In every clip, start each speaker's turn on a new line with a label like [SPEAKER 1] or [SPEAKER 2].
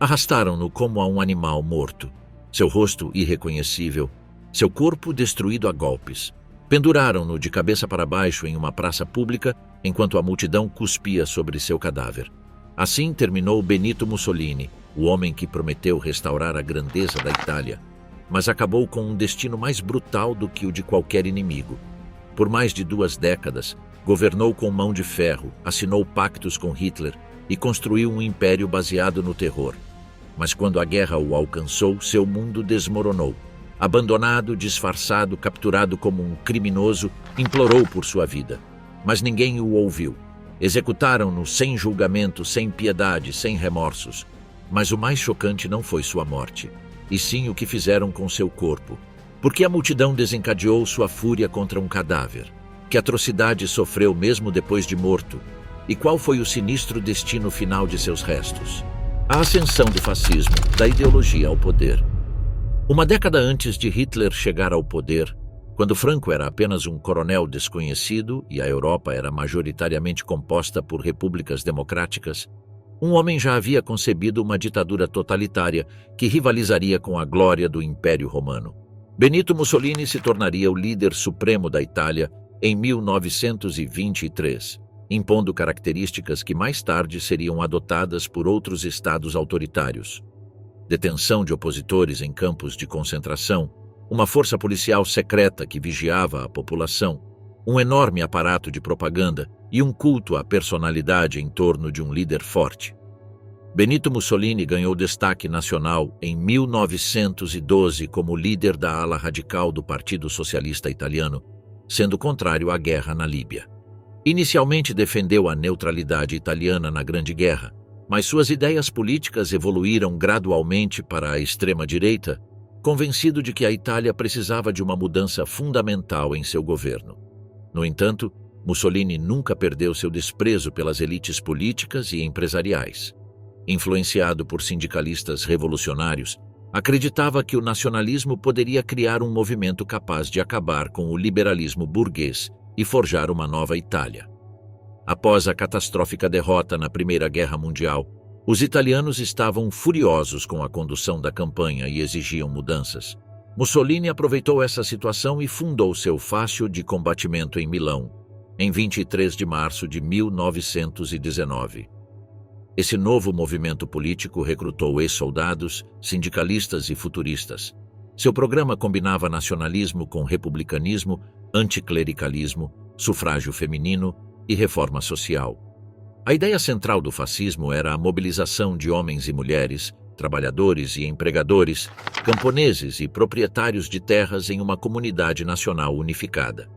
[SPEAKER 1] Arrastaram-no como a um animal morto, seu rosto irreconhecível, seu corpo destruído a golpes. Penduraram-no de cabeça para baixo em uma praça pública, enquanto a multidão cuspia sobre seu cadáver. Assim terminou Benito Mussolini, o homem que prometeu restaurar a grandeza da Itália, mas acabou com um destino mais brutal do que o de qualquer inimigo. Por mais de 2 décadas, governou com mão de ferro, assinou pactos com Hitler e construiu um império baseado no terror. Mas quando a guerra o alcançou, seu mundo desmoronou. Abandonado, disfarçado, capturado como um criminoso, implorou por sua vida. Mas ninguém o ouviu. Executaram-no sem julgamento, sem piedade, sem remorsos. Mas o mais chocante não foi sua morte, e sim o que fizeram com seu corpo. Porque a multidão desencadeou sua fúria contra um cadáver. Que atrocidade sofreu mesmo depois de morto? E qual foi o sinistro destino final de seus restos? A ascensão do fascismo, da ideologia ao poder. Uma década antes de Hitler chegar ao poder, quando Franco era apenas um coronel desconhecido e a Europa era majoritariamente composta por repúblicas democráticas, um homem já havia concebido uma ditadura totalitária que rivalizaria com a glória do Império Romano. Benito Mussolini se tornaria o líder supremo da Itália em 1923, impondo características que mais tarde seriam adotadas por outros estados autoritários. Detenção de opositores em campos de concentração, uma força policial secreta que vigiava a população, um enorme aparato de propaganda e um culto à personalidade em torno de um líder forte. Benito Mussolini ganhou destaque nacional em 1912 como líder da ala radical do Partido Socialista Italiano, sendo contrário à guerra na Líbia. Inicialmente defendeu a neutralidade italiana na Grande Guerra, mas suas ideias políticas evoluíram gradualmente para a extrema-direita, convencido de que a Itália precisava de uma mudança fundamental em seu governo. No entanto, Mussolini nunca perdeu seu desprezo pelas elites políticas e empresariais. Influenciado por sindicalistas revolucionários, acreditava que o nacionalismo poderia criar um movimento capaz de acabar com o liberalismo burguês e forjar uma nova Itália. Após a catastrófica derrota na Primeira Guerra Mundial, os italianos estavam furiosos com a condução da campanha e exigiam mudanças. Mussolini aproveitou essa situação e fundou seu Fascio de Combatimento em Milão, em 23 de março de 1919. Esse novo movimento político recrutou ex-soldados, sindicalistas e futuristas. Seu programa combinava nacionalismo com republicanismo, anticlericalismo, sufrágio feminino e reforma social. A ideia central do fascismo era a mobilização de homens e mulheres, trabalhadores e empregadores, camponeses e proprietários de terras em uma comunidade nacional unificada.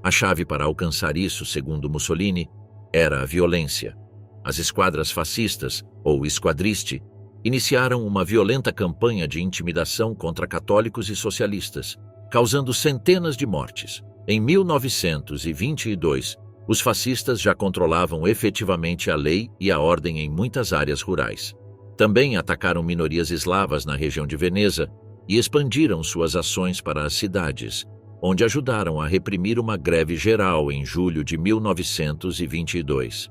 [SPEAKER 1] A chave para alcançar isso, segundo Mussolini, era a violência. As esquadras fascistas, ou squadristi, iniciaram uma violenta campanha de intimidação contra católicos e socialistas, causando centenas de mortes. Em 1922, os fascistas já controlavam efetivamente a lei e a ordem em muitas áreas rurais. Também atacaram minorias eslavas na região de Veneza e expandiram suas ações para as cidades, onde ajudaram a reprimir uma greve geral em julho de 1922.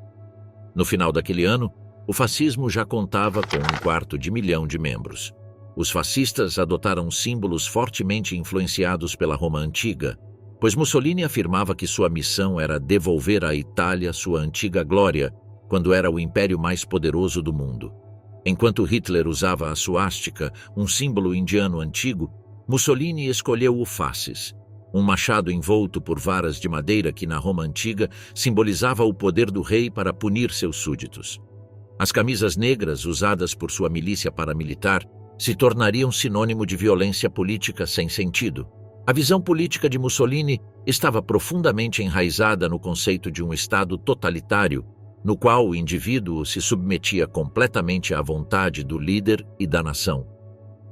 [SPEAKER 1] No final daquele ano, o fascismo já contava com 250 mil de membros. Os fascistas adotaram símbolos fortemente influenciados pela Roma Antiga, pois Mussolini afirmava que sua missão era devolver à Itália sua antiga glória, quando era o império mais poderoso do mundo. Enquanto Hitler usava a suástica, um símbolo indiano antigo, Mussolini escolheu o fasces, um machado envolto por varas de madeira que na Roma Antiga simbolizava o poder do rei para punir seus súditos. As camisas negras usadas por sua milícia paramilitar se tornariam sinônimo de violência política sem sentido. A visão política de Mussolini estava profundamente enraizada no conceito de um Estado totalitário, no qual o indivíduo se submetia completamente à vontade do líder e da nação.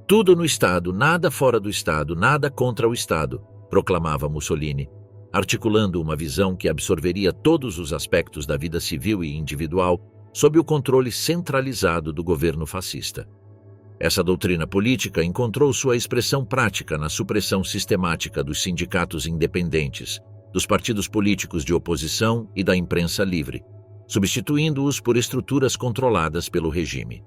[SPEAKER 1] Tudo no Estado, nada fora do Estado, nada contra o Estado, proclamava Mussolini, articulando uma visão que absorveria todos os aspectos da vida civil e individual sob o controle centralizado do governo fascista. Essa doutrina política encontrou sua expressão prática na supressão sistemática dos sindicatos independentes, dos partidos políticos de oposição e da imprensa livre, substituindo-os por estruturas controladas pelo regime.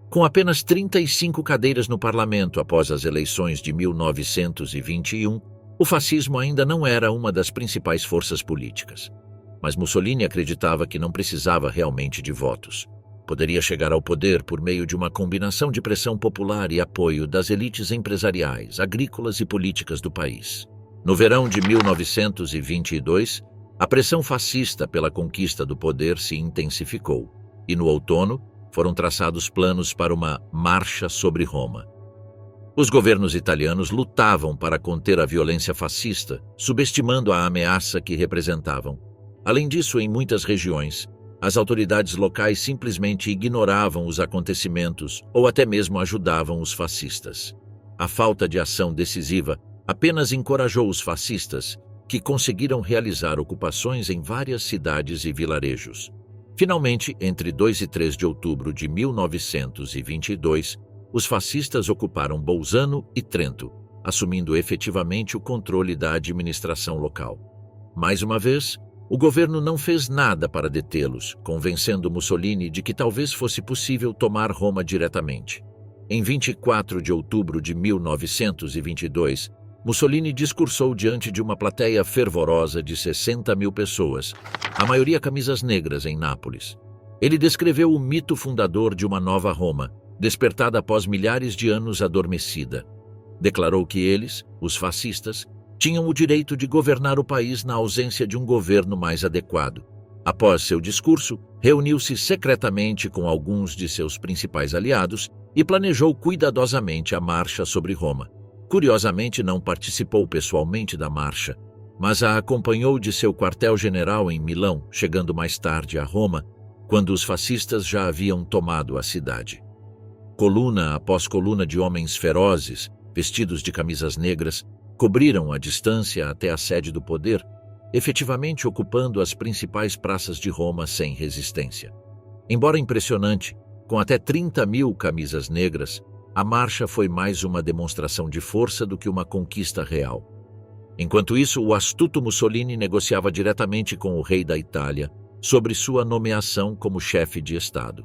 [SPEAKER 1] Com apenas 35 cadeiras no parlamento após as eleições de 1921, o fascismo ainda não era uma das principais forças políticas. Mas Mussolini acreditava que não precisava realmente de votos. Poderia chegar ao poder por meio de uma combinação de pressão popular e apoio das elites empresariais, agrícolas e políticas do país. No verão de 1922, a pressão fascista pela conquista do poder se intensificou, e no outono foram traçados planos para uma marcha sobre Roma. Os governos italianos lutavam para conter a violência fascista, subestimando a ameaça que representavam. Além disso, em muitas regiões, as autoridades locais simplesmente ignoravam os acontecimentos ou até mesmo ajudavam os fascistas. A falta de ação decisiva apenas encorajou os fascistas, que conseguiram realizar ocupações em várias cidades e vilarejos. Finalmente, entre 2 e 3 de outubro de 1922, os fascistas ocuparam Bolzano e Trento, assumindo efetivamente o controle da administração local. Mais uma vez, o governo não fez nada para detê-los, convencendo Mussolini de que talvez fosse possível tomar Roma diretamente. Em 24 de outubro de 1922, Mussolini discursou diante de uma plateia fervorosa de 60 mil pessoas, a maioria camisas negras, em Nápoles. Ele descreveu o mito fundador de uma nova Roma, despertada após milhares de anos adormecida. Declarou que eles, os fascistas, tinham o direito de governar o país na ausência de um governo mais adequado. Após seu discurso, reuniu-se secretamente com alguns de seus principais aliados e planejou cuidadosamente a marcha sobre Roma. Curiosamente, não participou pessoalmente da marcha, mas a acompanhou de seu quartel-general em Milão, chegando mais tarde a Roma, quando os fascistas já haviam tomado a cidade. Coluna após coluna de homens ferozes, vestidos de camisas negras, cobriram a distância até a sede do poder, efetivamente ocupando as principais praças de Roma sem resistência. Embora impressionante, com até 30 mil camisas negras, a marcha foi mais uma demonstração de força do que uma conquista real. Enquanto isso, o astuto Mussolini negociava diretamente com o rei da Itália sobre sua nomeação como chefe de Estado.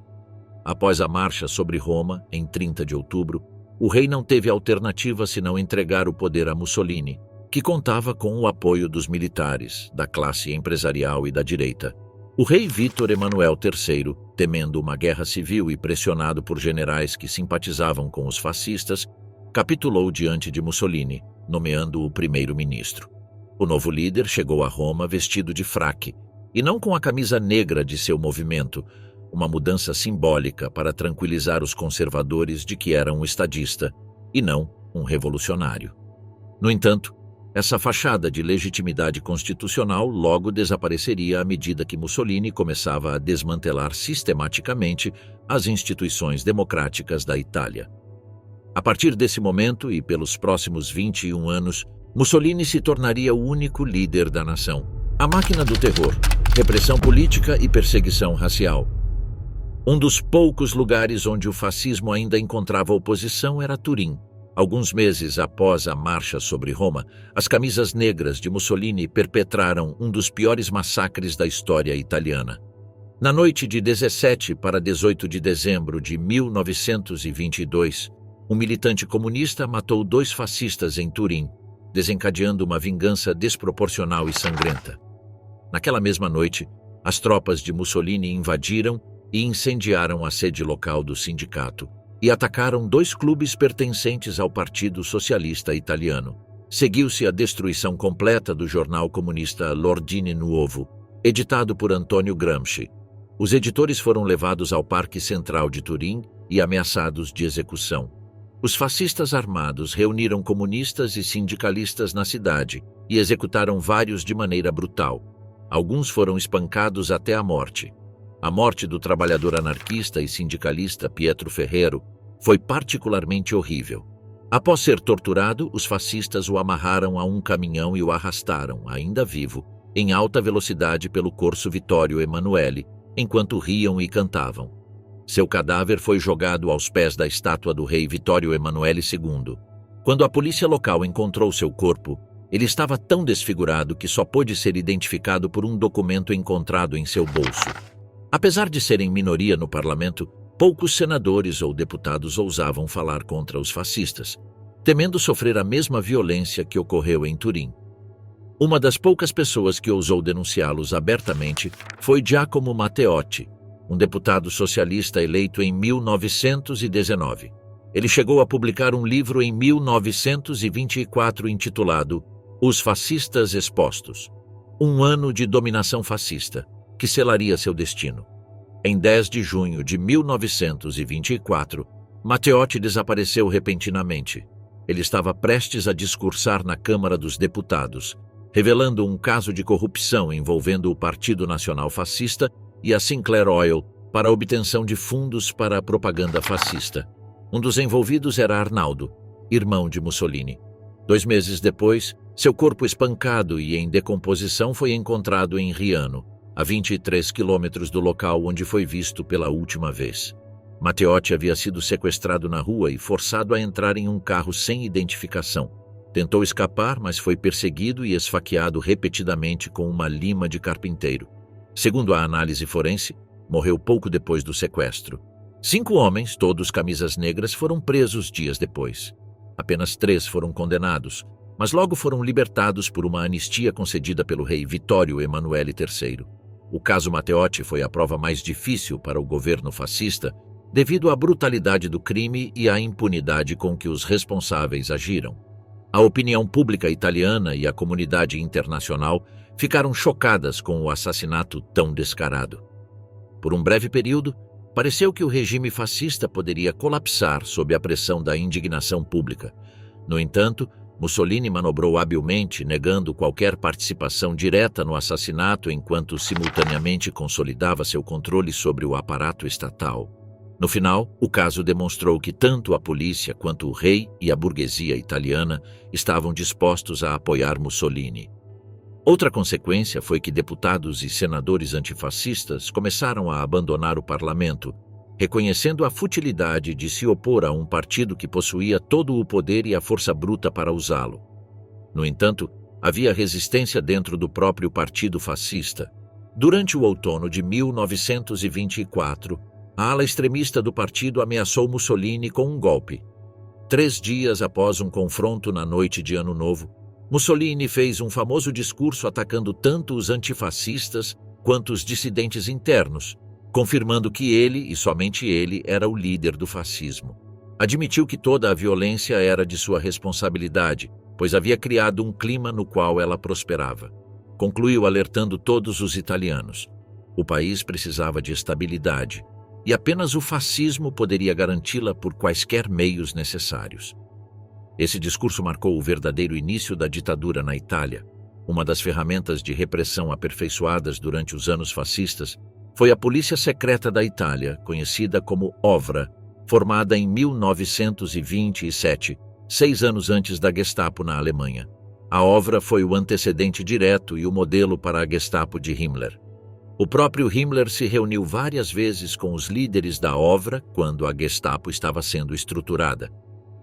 [SPEAKER 1] Após a marcha sobre Roma, em 30 de outubro, o rei não teve alternativa senão entregar o poder a Mussolini, que contava com o apoio dos militares, da classe empresarial e da direita. O rei Vítor Emanuel III, temendo uma guerra civil e pressionado por generais que simpatizavam com os fascistas, capitulou diante de Mussolini, nomeando o primeiro-ministro. O novo líder chegou a Roma vestido de fraque, e não com a camisa negra de seu movimento, uma mudança simbólica para tranquilizar os conservadores de que era um estadista e não um revolucionário. No entanto, essa fachada de legitimidade constitucional logo desapareceria à medida que Mussolini começava a desmantelar sistematicamente as instituições democráticas da Itália. A partir desse momento e pelos próximos 21 anos, Mussolini se tornaria o único líder da nação. A máquina do terror, repressão política e perseguição racial. Um dos poucos lugares onde o fascismo ainda encontrava oposição era Turim. Alguns meses após a marcha sobre Roma, as camisas negras de Mussolini perpetraram um dos piores massacres da história italiana. Na noite de 17 para 18 de dezembro de 1922, um militante comunista matou 2 fascistas em Turim, desencadeando uma vingança desproporcional e sangrenta. Naquela mesma noite, as tropas de Mussolini invadiram e incendiaram a sede local do sindicato e atacaram 2 clubes pertencentes ao Partido Socialista Italiano. Seguiu-se a destruição completa do jornal comunista L'Ordine Nuovo, editado por Antônio Gramsci. Os editores foram levados ao Parque Central de Turim e ameaçados de execução. Os fascistas armados reuniram comunistas e sindicalistas na cidade e executaram vários de maneira brutal. Alguns foram espancados até a morte. A morte do trabalhador anarquista e sindicalista Pietro Ferrero foi particularmente horrível. Após ser torturado, os fascistas o amarraram a um caminhão e o arrastaram, ainda vivo, em alta velocidade pelo Corso Vittorio Emanuele, enquanto riam e cantavam. Seu cadáver foi jogado aos pés da estátua do rei Vittorio Emanuele II. Quando a polícia local encontrou seu corpo, ele estava tão desfigurado que só pôde ser identificado por um documento encontrado em seu bolso. Apesar de serem minoria no parlamento, poucos senadores ou deputados ousavam falar contra os fascistas, temendo sofrer a mesma violência que ocorreu em Turim. Uma das poucas pessoas que ousou denunciá-los abertamente foi Giacomo Matteotti, um deputado socialista eleito em 1919. Ele chegou a publicar um livro em 1924 intitulado Os Fascistas Expostos, um ano de dominação fascista, que selaria seu destino. Em 10 de junho de 1924, Matteotti desapareceu repentinamente. Ele estava prestes a discursar na Câmara dos Deputados, revelando um caso de corrupção envolvendo o Partido Nacional Fascista e a Sinclair Oil para a obtenção de fundos para a propaganda fascista. Um dos envolvidos era Arnaldo, irmão de Mussolini. 2 meses depois, seu corpo espancado e em decomposição foi encontrado em Riano, a 23 quilômetros do local onde foi visto pela última vez. Matteotti havia sido sequestrado na rua e forçado a entrar em um carro sem identificação. Tentou escapar, mas foi perseguido e esfaqueado repetidamente com uma lima de carpinteiro. Segundo a análise forense, morreu pouco depois do sequestro. 5 homens, todos camisas negras, foram presos dias depois. Apenas 3 foram condenados, mas logo foram libertados por uma anistia concedida pelo rei Vittorio Emanuele III. O caso Matteotti foi a prova mais difícil para o governo fascista devido à brutalidade do crime e à impunidade com que os responsáveis agiram. A opinião pública italiana e a comunidade internacional ficaram chocadas com o assassinato tão descarado. Por um breve período, pareceu que o regime fascista poderia colapsar sob a pressão da indignação pública. No entanto, Mussolini manobrou habilmente, negando qualquer participação direta no assassinato enquanto simultaneamente consolidava seu controle sobre o aparato estatal. No final, o caso demonstrou que tanto a polícia quanto o rei e a burguesia italiana estavam dispostos a apoiar Mussolini. Outra consequência foi que deputados e senadores antifascistas começaram a abandonar o parlamento, reconhecendo a futilidade de se opor a um partido que possuía todo o poder e a força bruta para usá-lo. No entanto, havia resistência dentro do próprio partido fascista. Durante o outono de 1924, a ala extremista do partido ameaçou Mussolini com um golpe. 3 dias após um confronto na noite de Ano Novo, Mussolini fez um famoso discurso atacando tanto os antifascistas quanto os dissidentes internos, confirmando que ele, e somente ele, era o líder do fascismo. Admitiu que toda a violência era de sua responsabilidade, pois havia criado um clima no qual ela prosperava. Concluiu alertando todos os italianos. O país precisava de estabilidade, e apenas o fascismo poderia garanti-la por quaisquer meios necessários. Esse discurso marcou o verdadeiro início da ditadura na Itália. Uma das ferramentas de repressão aperfeiçoadas durante os anos fascistas foi a Polícia Secreta da Itália, conhecida como OVRA, formada em 1927, 6 anos antes da Gestapo na Alemanha. A OVRA foi o antecedente direto e o modelo para a Gestapo de Himmler. O próprio Himmler se reuniu várias vezes com os líderes da OVRA quando a Gestapo estava sendo estruturada.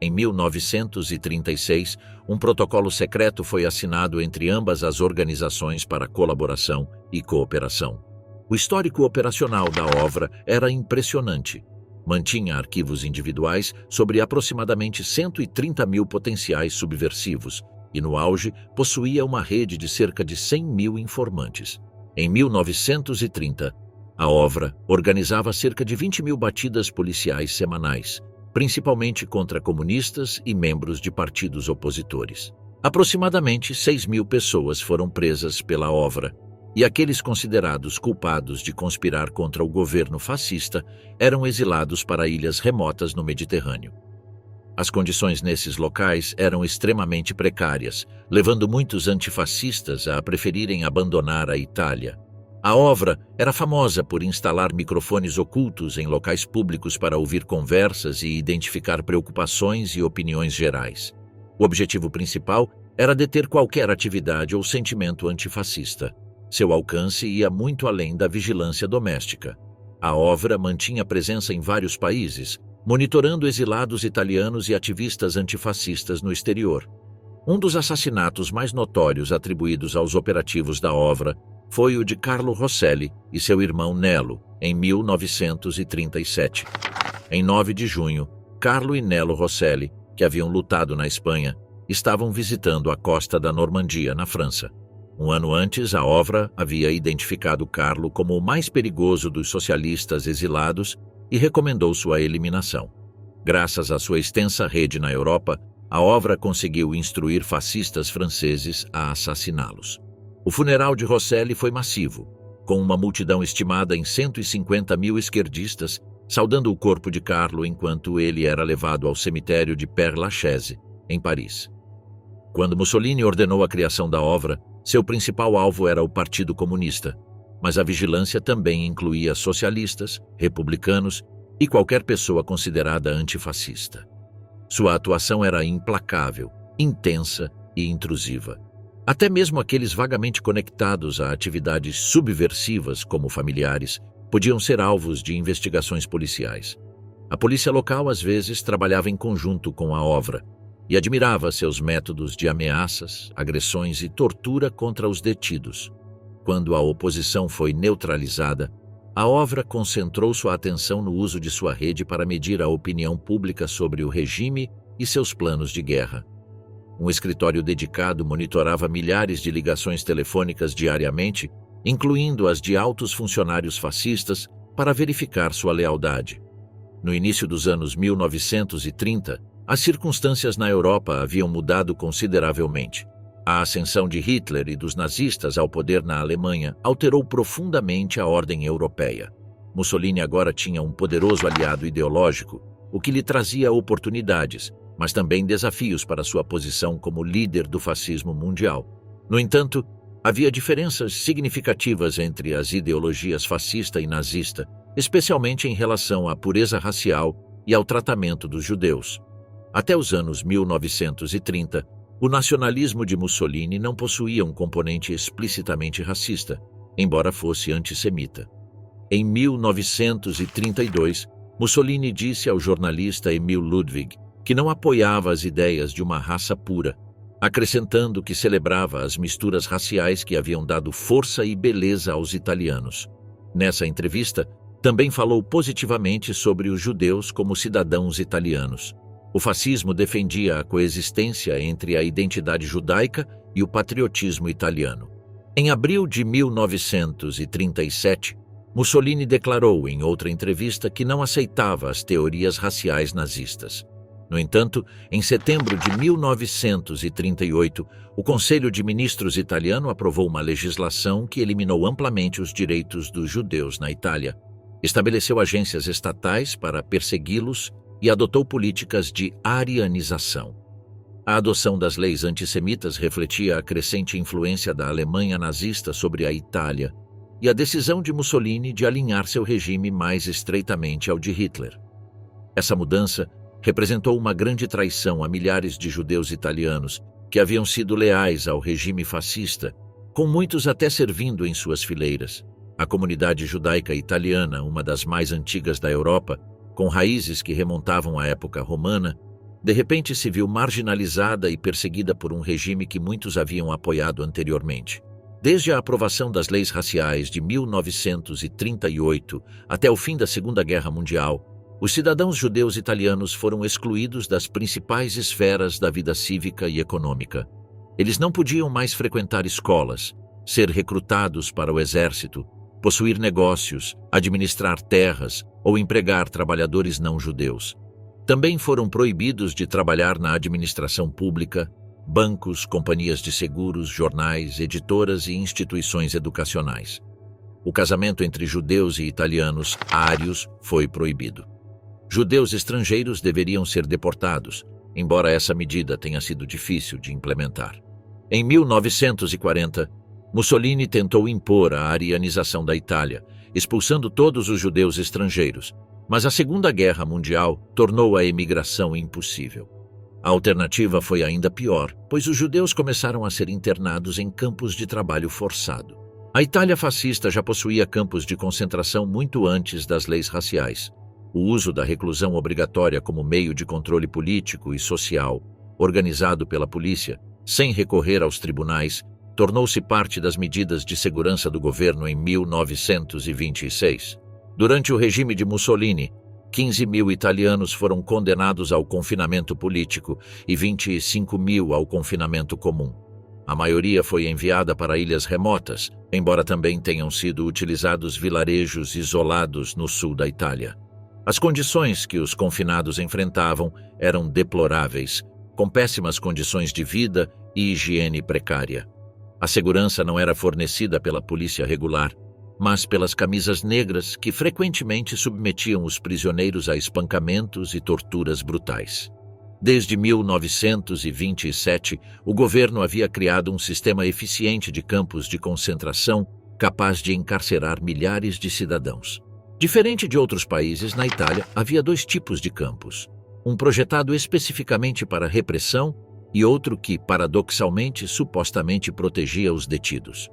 [SPEAKER 1] Em 1936, um protocolo secreto foi assinado entre ambas as organizações para colaboração e cooperação. O histórico operacional da OVRA era impressionante. Mantinha arquivos individuais sobre aproximadamente 130 mil potenciais subversivos e, no auge, possuía uma rede de cerca de 100 mil informantes. Em 1930, a OVRA organizava cerca de 20 mil batidas policiais semanais, principalmente contra comunistas e membros de partidos opositores. Aproximadamente 6 mil pessoas foram presas pela OVRA, e aqueles considerados culpados de conspirar contra o governo fascista eram exilados para ilhas remotas no Mediterrâneo. As condições nesses locais eram extremamente precárias, levando muitos antifascistas a preferirem abandonar a Itália. A OVRA era famosa por instalar microfones ocultos em locais públicos para ouvir conversas e identificar preocupações e opiniões gerais. O objetivo principal era deter qualquer atividade ou sentimento antifascista. Seu alcance ia muito além da vigilância doméstica. A OVRA mantinha presença em vários países, monitorando exilados italianos e ativistas antifascistas no exterior. Um dos assassinatos mais notórios atribuídos aos operativos da OVRA foi o de Carlo Rosselli e seu irmão Nello, em 1937. Em 9 de junho, Carlo e Nello Rosselli, que haviam lutado na Espanha, estavam visitando a costa da Normandia, na França. Um ano antes, a OVRA havia identificado Carlo como o mais perigoso dos socialistas exilados e recomendou sua eliminação. Graças à sua extensa rede na Europa, a OVRA conseguiu instruir fascistas franceses a assassiná-los. O funeral de Rosselli foi massivo, com uma multidão estimada em 150 mil esquerdistas, saudando o corpo de Carlo enquanto ele era levado ao cemitério de Père-Lachaise, em Paris. Quando Mussolini ordenou a criação da OVRA, seu principal alvo era o Partido Comunista, mas a vigilância também incluía socialistas, republicanos e qualquer pessoa considerada antifascista. Sua atuação era implacável, intensa e intrusiva. Até mesmo aqueles vagamente conectados a atividades subversivas, como familiares, podiam ser alvos de investigações policiais. A polícia local, às vezes, trabalhava em conjunto com a OVRA e admirava seus métodos de ameaças, agressões e tortura contra os detidos. Quando a oposição foi neutralizada, a OVRA concentrou sua atenção no uso de sua rede para medir a opinião pública sobre o regime e seus planos de guerra. Um escritório dedicado monitorava milhares de ligações telefônicas diariamente, incluindo as de altos funcionários fascistas, para verificar sua lealdade. No início dos anos 1930, as circunstâncias na Europa haviam mudado consideravelmente. A ascensão de Hitler e dos nazistas ao poder na Alemanha alterou profundamente a ordem europeia. Mussolini agora tinha um poderoso aliado ideológico, o que lhe trazia oportunidades, mas também desafios para sua posição como líder do fascismo mundial. No entanto, havia diferenças significativas entre as ideologias fascista e nazista, especialmente em relação à pureza racial e ao tratamento dos judeus. Até os anos 1930, o nacionalismo de Mussolini não possuía um componente explicitamente racista, embora fosse antissemita. Em 1932, Mussolini disse ao jornalista Emil Ludwig que não apoiava as ideias de uma raça pura, acrescentando que celebrava as misturas raciais que haviam dado força e beleza aos italianos. Nessa entrevista, também falou positivamente sobre os judeus como cidadãos italianos. O fascismo defendia a coexistência entre a identidade judaica e o patriotismo italiano. Em abril de 1937, Mussolini declarou em outra entrevista que não aceitava as teorias raciais nazistas. No entanto, em setembro de 1938, o Conselho de Ministros italiano aprovou uma legislação que eliminou amplamente os direitos dos judeus na Itália, estabeleceu agências estatais para persegui-los e adotou políticas de arianização. A adoção das leis antissemitas refletia a crescente influência da Alemanha nazista sobre a Itália e a decisão de Mussolini de alinhar seu regime mais estreitamente ao de Hitler. Essa mudança representou uma grande traição a milhares de judeus italianos que haviam sido leais ao regime fascista, com muitos até servindo em suas fileiras. A comunidade judaica italiana, uma das mais antigas da Europa, com raízes que remontavam à época romana, de repente se viu marginalizada e perseguida por um regime que muitos haviam apoiado anteriormente. Desde a aprovação das leis raciais de 1938 até o fim da Segunda Guerra Mundial, os cidadãos judeus italianos foram excluídos das principais esferas da vida cívica e econômica. Eles não podiam mais frequentar escolas, ser recrutados para o exército, possuir negócios, administrar terras ou empregar trabalhadores não judeus. Também foram proibidos de trabalhar na administração pública, bancos, companhias de seguros, jornais, editoras e instituições educacionais. O casamento entre judeus e italianos ários foi proibido. Judeus estrangeiros deveriam ser deportados, embora essa medida tenha sido difícil de implementar. Em 1940, Mussolini tentou impor a arianização da Itália, expulsando todos os judeus estrangeiros, mas a Segunda Guerra Mundial tornou a emigração impossível. A alternativa foi ainda pior, pois os judeus começaram a ser internados em campos de trabalho forçado. A Itália fascista já possuía campos de concentração muito antes das leis raciais. O uso da reclusão obrigatória como meio de controle político e social, organizado pela polícia, sem recorrer aos tribunais, tornou-se parte das medidas de segurança do governo em 1926. Durante o regime de Mussolini, 15 mil italianos foram condenados ao confinamento político e 25 mil ao confinamento comum. A maioria foi enviada para ilhas remotas, embora também tenham sido utilizados vilarejos isolados no sul da Itália. As condições que os confinados enfrentavam eram deploráveis, com péssimas condições de vida e higiene precária. A segurança não era fornecida pela polícia regular, mas pelas camisas negras que frequentemente submetiam os prisioneiros a espancamentos e torturas brutais. Desde 1927, o governo havia criado um sistema eficiente de campos de concentração capaz de encarcerar milhares de cidadãos. Diferente de outros países, na Itália havia dois tipos de campos: um projetado especificamente para repressão e outro que, paradoxalmente, supostamente protegia os detidos.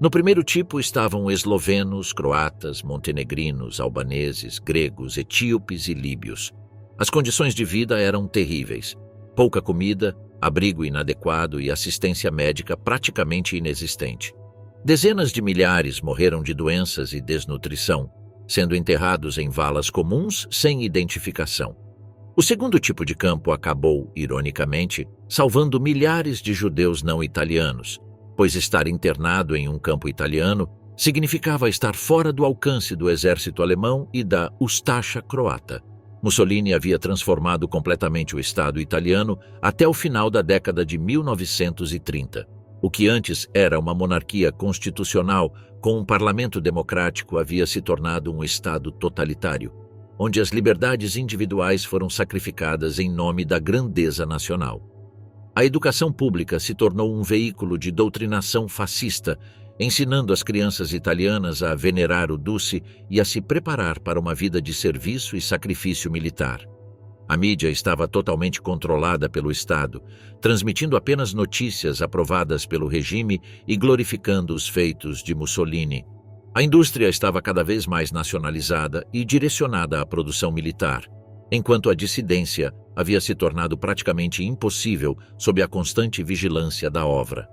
[SPEAKER 1] No primeiro tipo estavam eslovenos, croatas, montenegrinos, albaneses, gregos, etíopes e líbios. As condições de vida eram terríveis: pouca comida, abrigo inadequado e assistência médica praticamente inexistente. Dezenas de milhares morreram de doenças e desnutrição, sendo enterrados em valas comuns sem identificação. O segundo tipo de campo acabou, ironicamente, salvando milhares de judeus não italianos, pois estar internado em um campo italiano significava estar fora do alcance do exército alemão e da Ustascia croata. Mussolini havia transformado completamente o Estado italiano até o final da década de 1930. O que antes era uma monarquia constitucional com um parlamento democrático havia se tornado um Estado totalitário, onde as liberdades individuais foram sacrificadas em nome da grandeza nacional. A educação pública se tornou um veículo de doutrinação fascista, ensinando as crianças italianas a venerar o Duce e a se preparar para uma vida de serviço e sacrifício militar. A mídia estava totalmente controlada pelo Estado, transmitindo apenas notícias aprovadas pelo regime e glorificando os feitos de Mussolini. A indústria estava cada vez mais nacionalizada e direcionada à produção militar, enquanto a dissidência havia se tornado praticamente impossível sob a constante vigilância da OVRA.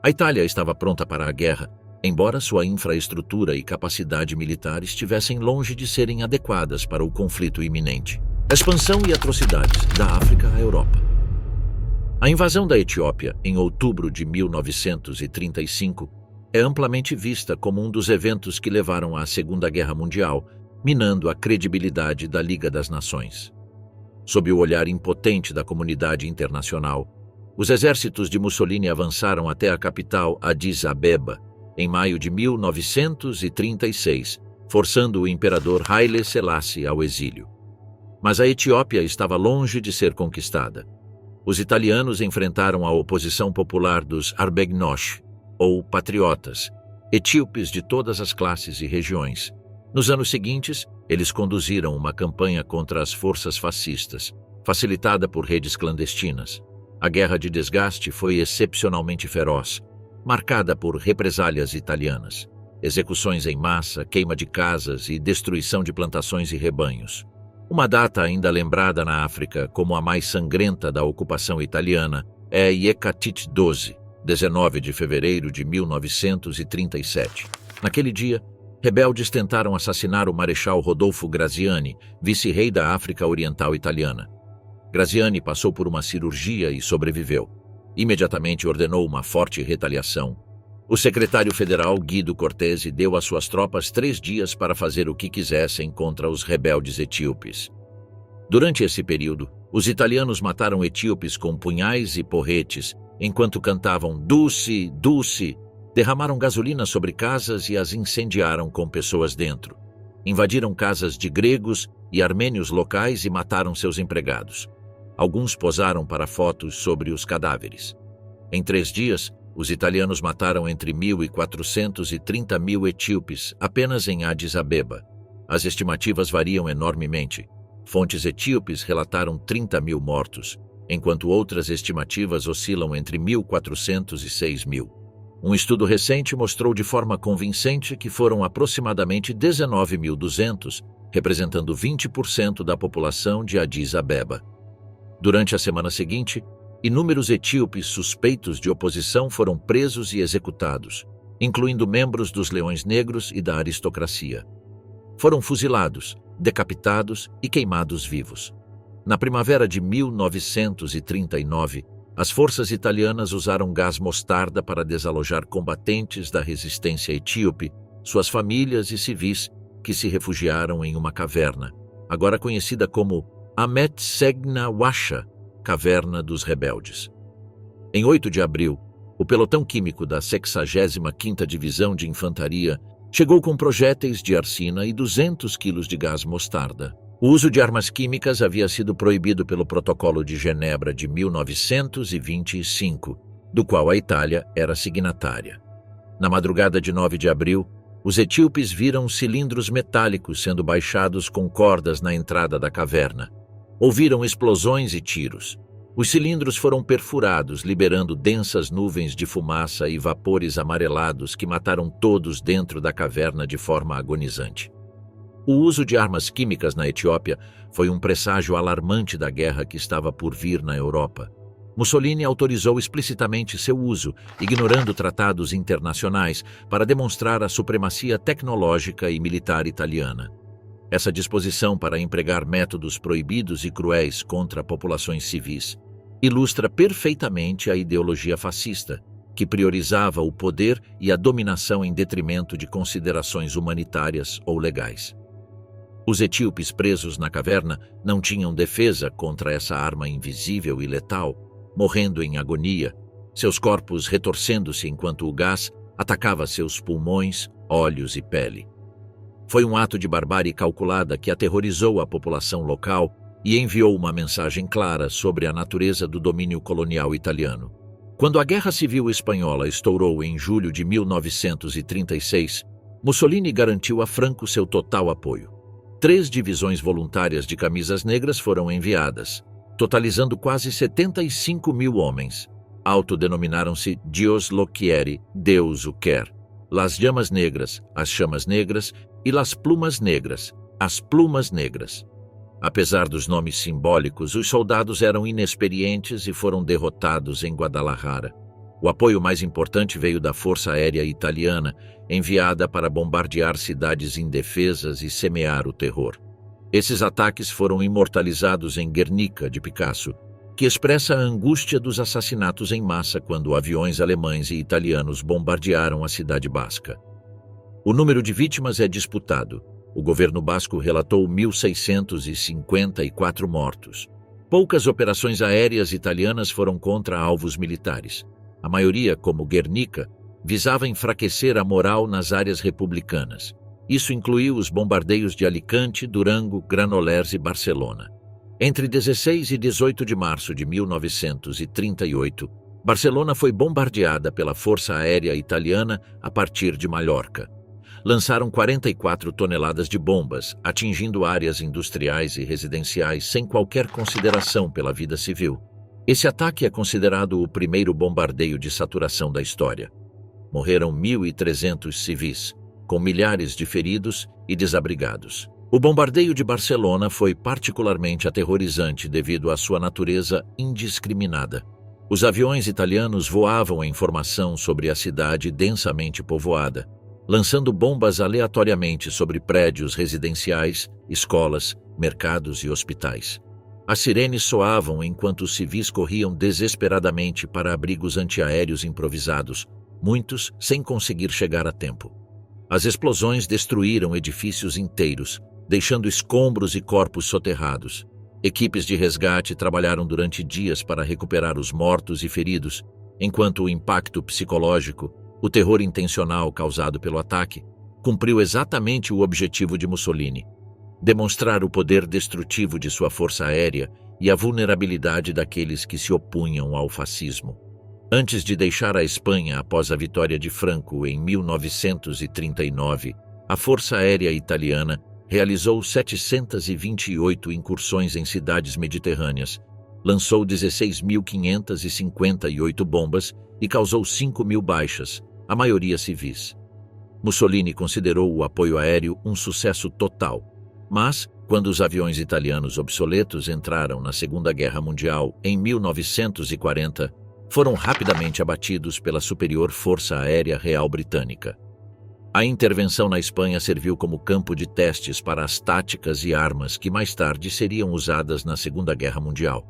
[SPEAKER 1] A Itália estava pronta para a guerra, embora sua infraestrutura e capacidade militar estivessem longe de serem adequadas para o conflito iminente. Expansão e atrocidades da África à Europa. A invasão da Etiópia, em outubro de 1935, é amplamente vista como um dos eventos que levaram à Segunda Guerra Mundial, minando a credibilidade da Liga das Nações. Sob o olhar impotente da comunidade internacional, os exércitos de Mussolini avançaram até a capital Addis Abeba, em maio de 1936, forçando o imperador Haile Selassie ao exílio. Mas a Etiópia estava longe de ser conquistada. Os italianos enfrentaram a oposição popular dos Arbegnosh, ou patriotas, etíopes de todas as classes e regiões. Nos anos seguintes, eles conduziram uma campanha contra as forças fascistas, facilitada por redes clandestinas. A guerra de desgaste foi excepcionalmente feroz, marcada por represálias italianas, execuções em massa, queima de casas e destruição de plantações e rebanhos. Uma data ainda lembrada na África como a mais sangrenta da ocupação italiana é Yekatite 12, 19 de fevereiro de 1937. Naquele dia, rebeldes tentaram assassinar o Marechal Rodolfo Graziani, vice-rei da África Oriental Italiana. Graziani passou por uma cirurgia e sobreviveu. Imediatamente ordenou uma forte retaliação. O secretário federal Guido Cortese deu às suas tropas 3 dias para fazer o que quisessem contra os rebeldes etíopes. Durante esse período, os italianos mataram etíopes com punhais e porretes, enquanto cantavam Duce, Duce, derramaram gasolina sobre casas e as incendiaram com pessoas dentro. Invadiram casas de gregos e armênios locais e mataram seus empregados. Alguns posaram para fotos sobre os cadáveres. Em 3 dias, os italianos mataram entre 1.400 e 30.000 etíopes apenas em Addis Abeba. As estimativas variam enormemente. Fontes etíopes relataram 30.000 mortos, enquanto outras estimativas oscilam entre 1.400 e 6.000. Um estudo recente mostrou de forma convincente que foram aproximadamente 19.200, representando 20% da população de Addis Abeba. Durante a semana seguinte, Inúmeros etíopes suspeitos de oposição foram presos e executados, incluindo membros dos Leões Negros e da aristocracia. Foram fuzilados, decapitados e queimados vivos. Na primavera de 1939, as forças italianas usaram gás mostarda para desalojar combatentes da resistência etíope, suas famílias e civis que se refugiaram em uma caverna, agora conhecida como Amet Segna Washa, Caverna dos Rebeldes. Em 8 de abril, o pelotão químico da 65ª Divisão de Infantaria chegou com projéteis de arsina e 200 quilos de gás mostarda. O uso de armas químicas havia sido proibido pelo Protocolo de Genebra de 1925, do qual a Itália era signatária. Na madrugada de 9 de abril, os etíopes viram cilindros metálicos sendo baixados com cordas na entrada da caverna. Ouviram explosões e tiros. Os cilindros foram perfurados, liberando densas nuvens de fumaça e vapores amarelados que mataram todos dentro da caverna de forma agonizante. O uso de armas químicas na Etiópia foi um presságio alarmante da guerra que estava por vir na Europa. Mussolini autorizou explicitamente seu uso, ignorando tratados internacionais, para demonstrar a supremacia tecnológica e militar italiana. Essa disposição para empregar métodos proibidos e cruéis contra populações civis ilustra perfeitamente a ideologia fascista, que priorizava o poder e a dominação em detrimento de considerações humanitárias ou legais. Os etíopes presos na caverna não tinham defesa contra essa arma invisível e letal, morrendo em agonia, seus corpos retorcendo-se enquanto o gás atacava seus pulmões, olhos e pele. Foi um ato de barbárie calculada que aterrorizou a população local e enviou uma mensagem clara sobre a natureza do domínio colonial italiano. Quando a Guerra Civil Espanhola estourou em julho de 1936, Mussolini garantiu a Franco seu total apoio. 3 divisões voluntárias de camisas negras foram enviadas, totalizando quase 75 mil homens. Autodenominaram-se Dios lo quiere, Deus o quer, Las Llamas Negras, as Chamas Negras, e Las Plumas Negras, as Plumas Negras. Apesar dos nomes simbólicos, os soldados eram inexperientes e foram derrotados em Guadalajara. O apoio mais importante veio da Força Aérea Italiana, enviada para bombardear cidades indefesas e semear o terror. Esses ataques foram imortalizados em Guernica, de Picasso, que expressa a angústia dos assassinatos em massa quando aviões alemães e italianos bombardearam a cidade basca. O número de vítimas é disputado. O governo basco relatou 1.654 mortos. Poucas operações aéreas italianas foram contra alvos militares. A maioria, como Guernica, visava enfraquecer a moral nas áreas republicanas. Isso incluiu os bombardeios de Alicante, Durango, Granollers e Barcelona. Entre 16 e 18 de março de 1938, Barcelona foi bombardeada pela Força Aérea Italiana a partir de Mallorca. Lançaram 44 toneladas de bombas, atingindo áreas industriais e residenciais sem qualquer consideração pela vida civil. Esse ataque é considerado o primeiro bombardeio de saturação da história. Morreram 1.300 civis, com milhares de feridos e desabrigados. O bombardeio de Barcelona foi particularmente aterrorizante devido à sua natureza indiscriminada. Os aviões italianos voavam em formação sobre a cidade densamente povoada, lançando bombas aleatoriamente sobre prédios residenciais, escolas, mercados e hospitais. As sirenes soavam enquanto os civis corriam desesperadamente para abrigos antiaéreos improvisados, muitos sem conseguir chegar a tempo. As explosões destruíram edifícios inteiros, deixando escombros e corpos soterrados. Equipes de resgate trabalharam durante dias para recuperar os mortos e feridos, enquanto o impacto psicológico, o terror intencional causado pelo ataque, cumpriu exatamente o objetivo de Mussolini: demonstrar o poder destrutivo de sua força aérea e a vulnerabilidade daqueles que se opunham ao fascismo. Antes de deixar a Espanha após a vitória de Franco em 1939, a Força Aérea Italiana realizou 728 incursões em cidades mediterrâneas, lançou 16.558 bombas e causou 5.000 baixas, a maioria civis. Mussolini considerou o apoio aéreo um sucesso total. Mas, quando os aviões italianos obsoletos entraram na Segunda Guerra Mundial em 1940, foram rapidamente abatidos pela superior Força Aérea Real Britânica. A intervenção na Espanha serviu como campo de testes para as táticas e armas que mais tarde seriam usadas na Segunda Guerra Mundial.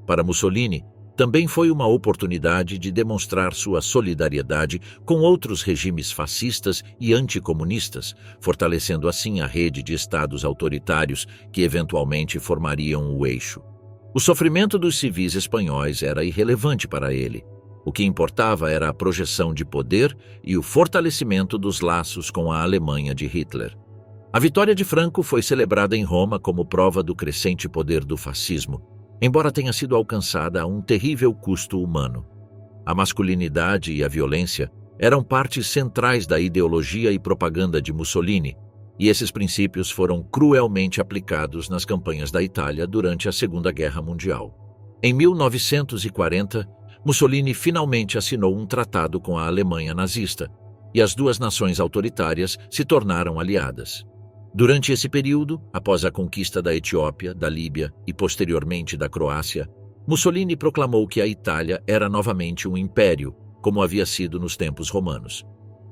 [SPEAKER 1] Para Mussolini, também foi uma oportunidade de demonstrar sua solidariedade com outros regimes fascistas e anticomunistas, fortalecendo assim a rede de estados autoritários que eventualmente formariam o eixo. O sofrimento dos civis espanhóis era irrelevante para ele. O que importava era a projeção de poder e o fortalecimento dos laços com a Alemanha de Hitler. A vitória de Franco foi celebrada em Roma como prova do crescente poder do fascismo, embora tenha sido alcançada a um terrível custo humano. A masculinidade e a violência eram partes centrais da ideologia e propaganda de Mussolini, e esses princípios foram cruelmente aplicados nas campanhas da Itália durante a Segunda Guerra Mundial. Em 1940, Mussolini finalmente assinou um tratado com a Alemanha nazista, e as duas nações autoritárias se tornaram aliadas. Durante esse período, após a conquista da Etiópia, da Líbia e posteriormente da Croácia, Mussolini proclamou que a Itália era novamente um império, como havia sido nos tempos romanos.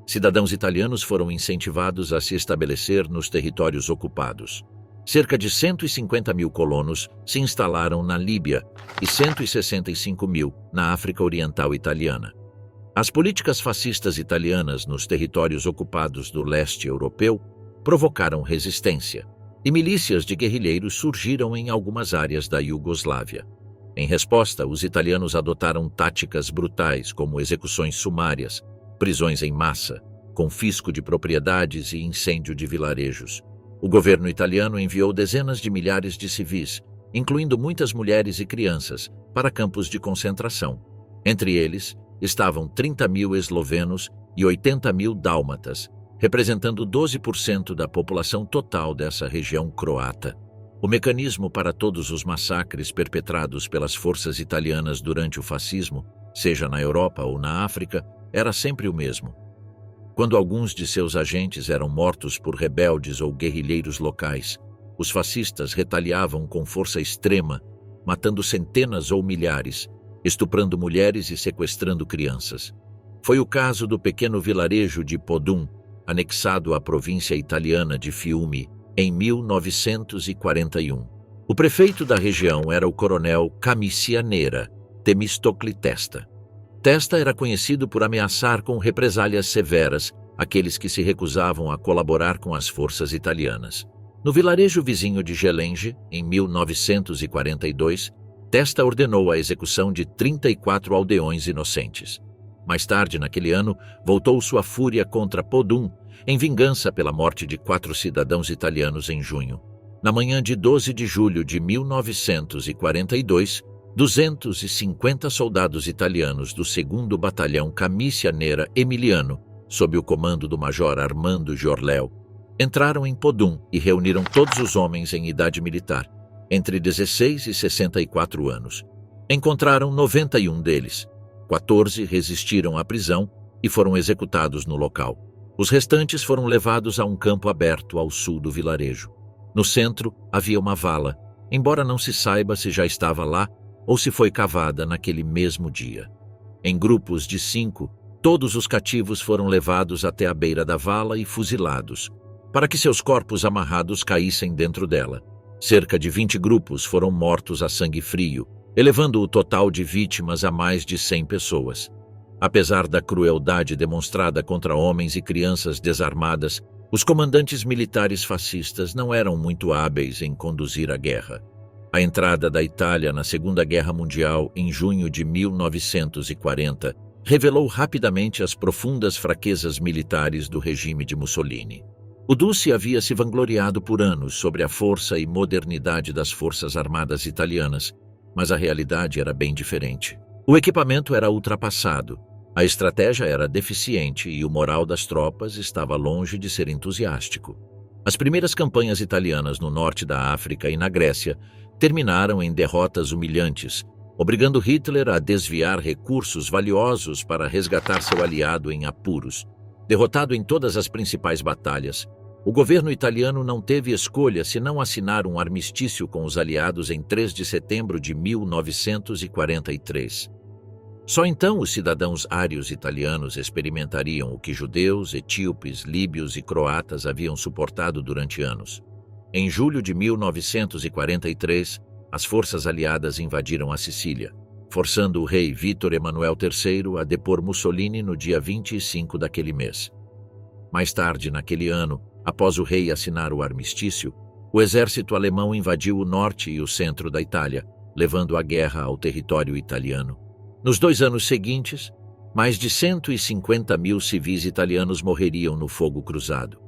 [SPEAKER 1] Cidadãos italianos foram incentivados a se estabelecer nos territórios ocupados. Cerca de 150 mil colonos se instalaram na Líbia e 165 mil na África Oriental Italiana. As políticas fascistas italianas nos territórios ocupados do leste europeu provocaram resistência, e milícias de guerrilheiros surgiram em algumas áreas da Iugoslávia. Em resposta, os italianos adotaram táticas brutais como execuções sumárias, prisões em massa, confisco de propriedades e incêndio de vilarejos. O governo italiano enviou dezenas de milhares de civis, incluindo muitas mulheres e crianças, para campos de concentração. Entre eles estavam 30 mil eslovenos e 80 mil dálmatas, representando 12% da população total dessa região croata. O mecanismo para todos os massacres perpetrados pelas forças italianas durante o fascismo, seja na Europa ou na África, era sempre o mesmo. Quando alguns de seus agentes eram mortos por rebeldes ou guerrilheiros locais, os fascistas retaliavam com força extrema, matando centenas ou milhares, estuprando mulheres e sequestrando crianças. Foi o caso do pequeno vilarejo de Podum, anexado à província italiana de Fiume, em 1941. O prefeito da região era o coronel Camicianera Temistocli Testa. Testa era conhecido por ameaçar com represálias severas aqueles que se recusavam a colaborar com as forças italianas. No vilarejo vizinho de Gelenge, em 1942, Testa ordenou a execução de 34 aldeões inocentes. Mais tarde, naquele ano, voltou sua fúria contra Podum, em vingança pela morte de 4 cidadãos italianos em junho. Na manhã de 12 de julho de 1942, 250 soldados italianos do 2º Batalhão Camicianera Emiliano, sob o comando do major Armando Giorléo, entraram em Podum e reuniram todos os homens em idade militar, entre 16 e 64 anos. Encontraram 91 deles. 14 resistiram à prisão e foram executados no local. Os restantes foram levados a um campo aberto ao sul do vilarejo. No centro havia uma vala, embora não se saiba se já estava lá ou se foi cavada naquele mesmo dia. Em grupos de 5, todos os cativos foram levados até a beira da vala e fuzilados, para que seus corpos amarrados caíssem dentro dela. Cerca de 20 grupos foram mortos a sangue frio, elevando o total de vítimas a mais de 100 pessoas. Apesar da crueldade demonstrada contra homens e crianças desarmadas, os comandantes militares fascistas não eram muito hábeis em conduzir a guerra. A entrada da Itália na Segunda Guerra Mundial em junho de 1940 revelou rapidamente as profundas fraquezas militares do regime de Mussolini. O Duce havia se vangloriado por anos sobre a força e modernidade das forças armadas italianas, mas a realidade era bem diferente. O equipamento era ultrapassado, a estratégia era deficiente e o moral das tropas estava longe de ser entusiástico. As primeiras campanhas italianas no norte da África e na Grécia terminaram em derrotas humilhantes, obrigando Hitler a desviar recursos valiosos para resgatar seu aliado em apuros. Derrotado em todas as principais batalhas, O governo italiano não teve escolha senão assinar um armistício com os aliados em 3 de setembro de 1943. Só então os cidadãos ários italianos experimentariam o que judeus, etíopes, líbios e croatas haviam suportado durante anos. Em julho de 1943, as forças aliadas invadiram a Sicília, forçando o rei Vítor Emanuel III a depor Mussolini no dia 25 daquele mês. Mais tarde, naquele ano, após o rei assinar o armistício, o exército alemão invadiu o norte e o centro da Itália, levando a guerra ao território italiano. Nos 2 anos seguintes, mais de 150 mil civis italianos morreriam no fogo cruzado.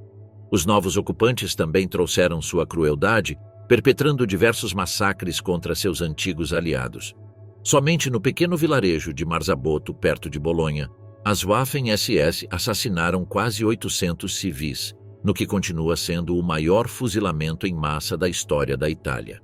[SPEAKER 1] Os novos ocupantes também trouxeram sua crueldade, perpetrando diversos massacres contra seus antigos aliados. Somente no pequeno vilarejo de Marzabotto, perto de Bolonha, as Waffen-SS assassinaram quase 800 civis, no que continua sendo o maior fuzilamento em massa da história da Itália.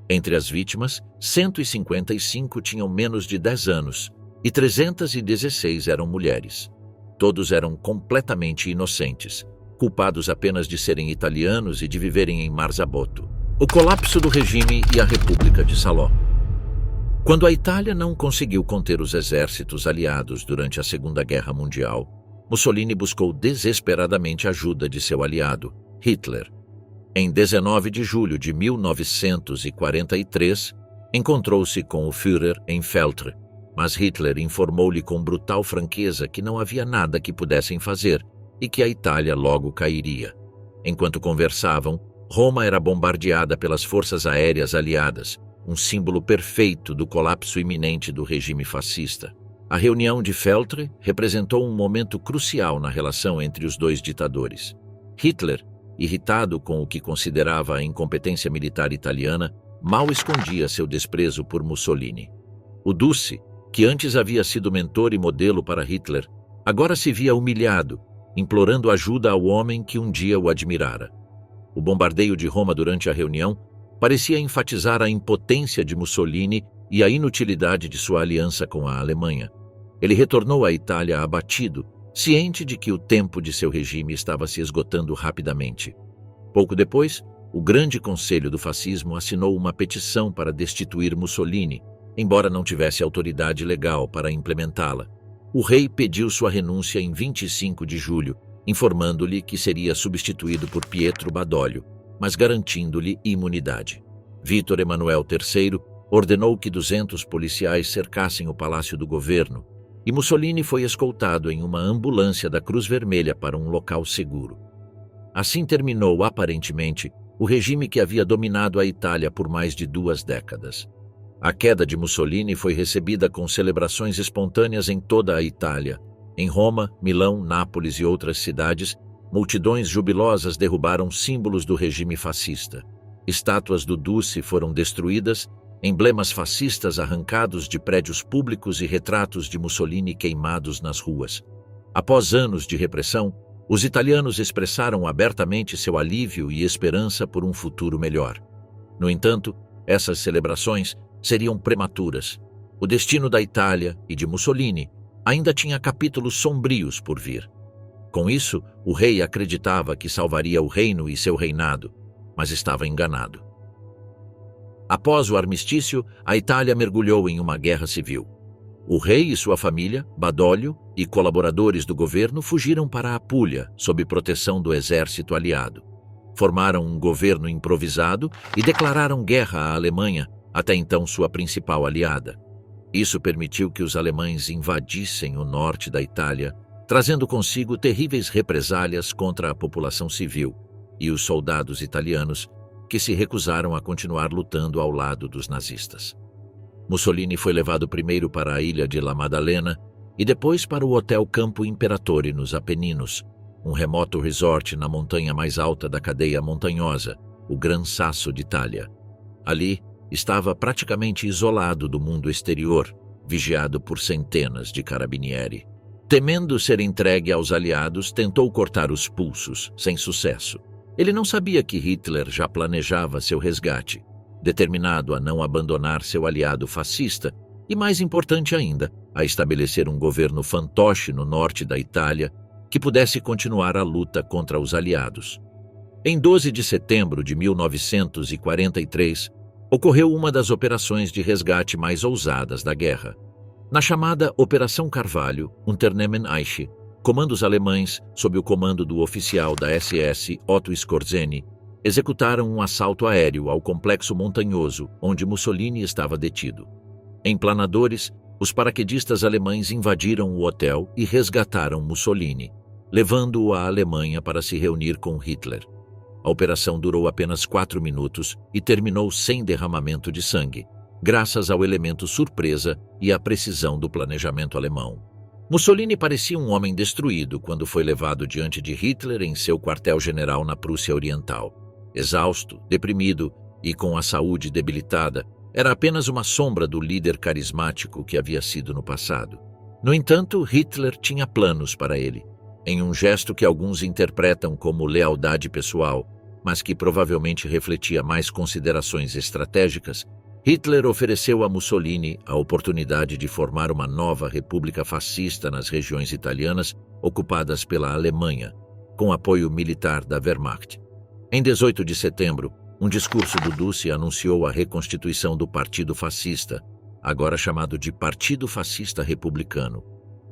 [SPEAKER 1] Entre as vítimas, 155 tinham menos de 10 anos e 316 eram mulheres. Todos eram completamente inocentes, culpados apenas de serem italianos e de viverem em Marzabotto. O colapso do regime e a República de Salò. Quando a Itália não conseguiu conter os exércitos aliados durante a Segunda Guerra Mundial, Mussolini buscou desesperadamente a ajuda de seu aliado, Hitler. Em 19 de julho de 1943, encontrou-se com o Führer em Feltre, mas Hitler informou-lhe com brutal franqueza que não havia nada que pudessem fazer e que a Itália logo cairia. Enquanto conversavam, Roma era bombardeada pelas forças aéreas aliadas, um símbolo perfeito do colapso iminente do regime fascista. A reunião de Feltre representou um momento crucial na relação entre os dois ditadores. Hitler, irritado com o que considerava a incompetência militar italiana, mal escondia seu desprezo por Mussolini. O Duce, que antes havia sido mentor e modelo para Hitler, agora se via humilhado, implorando ajuda ao homem que um dia o admirara. O bombardeio de Roma durante a reunião parecia enfatizar a impotência de Mussolini e a inutilidade de sua aliança com a Alemanha. Ele retornou à Itália abatido, ciente de que o tempo de seu regime estava se esgotando rapidamente. Pouco depois, o Grande Conselho do Fascismo assinou uma petição para destituir Mussolini, embora não tivesse autoridade legal para implementá-la. O rei pediu sua renúncia em 25 de julho, informando-lhe que seria substituído por Pietro Badoglio, mas garantindo-lhe imunidade. Vítor Emanuel III ordenou que 200 policiais cercassem o palácio do governo, e Mussolini foi escoltado em uma ambulância da Cruz Vermelha para um local seguro. Assim terminou, aparentemente, o regime que havia dominado a Itália por mais de 2 décadas. A queda de Mussolini foi recebida com celebrações espontâneas em toda a Itália. Em Roma, Milão, Nápoles e outras cidades, multidões jubilosas derrubaram símbolos do regime fascista. Estátuas do Duce foram destruídas, emblemas fascistas arrancados de prédios públicos e retratos de Mussolini queimados nas ruas. Após anos de repressão, os italianos expressaram abertamente seu alívio e esperança por um futuro melhor. No entanto, essas celebrações seriam prematuras. O destino da Itália e de Mussolini ainda tinha capítulos sombrios por vir. Com isso, o rei acreditava que salvaria o reino e seu reinado, mas estava enganado. Após o armistício, a Itália mergulhou em uma guerra civil. O rei e sua família, Badoglio e colaboradores do governo fugiram para a Apulia, sob proteção do exército aliado. Formaram um governo improvisado e declararam guerra à Alemanha, até então sua principal aliada. Isso permitiu que os alemães invadissem o norte da Itália, trazendo consigo terríveis represálias contra a população civil e os soldados italianos, que se recusaram a continuar lutando ao lado dos nazistas. Mussolini foi levado primeiro para a ilha de La Maddalena e depois para o Hotel Campo Imperatore nos Apeninos, um remoto resort na montanha mais alta da cadeia montanhosa, o Gran Sasso d'Italia. Ali, estava praticamente isolado do mundo exterior, vigiado por centenas de carabinieri. Temendo ser entregue aos aliados, tentou cortar os pulsos, sem sucesso. Ele não sabia que Hitler já planejava seu resgate, determinado a não abandonar seu aliado fascista e, mais importante ainda, a estabelecer um governo fantoche no norte da Itália que pudesse continuar a luta contra os aliados. Em 12 de setembro de 1943, ocorreu uma das operações de resgate mais ousadas da guerra. Na chamada Operação Carvalho, Unternehmen Eiche, comandos alemães, sob o comando do oficial da SS Otto Skorzeny, executaram um assalto aéreo ao complexo montanhoso onde Mussolini estava detido. Em Planadores, os paraquedistas alemães invadiram o hotel e resgataram Mussolini, levando-o à Alemanha para se reunir com Hitler. A operação durou apenas 4 minutos e terminou sem derramamento de sangue, graças ao elemento surpresa e à precisão do planejamento alemão. Mussolini parecia um homem destruído quando foi levado diante de Hitler em seu quartel-general na Prússia Oriental. Exausto, deprimido e com a saúde debilitada, era apenas uma sombra do líder carismático que havia sido no passado. No entanto, Hitler tinha planos para ele. Em um gesto que alguns interpretam como lealdade pessoal, mas que provavelmente refletia mais considerações estratégicas, Hitler ofereceu a Mussolini a oportunidade de formar uma nova república fascista nas regiões italianas ocupadas pela Alemanha, com apoio militar da Wehrmacht. Em 18 de setembro, um discurso do Duce anunciou a reconstituição do Partido Fascista, agora chamado de Partido Fascista Republicano.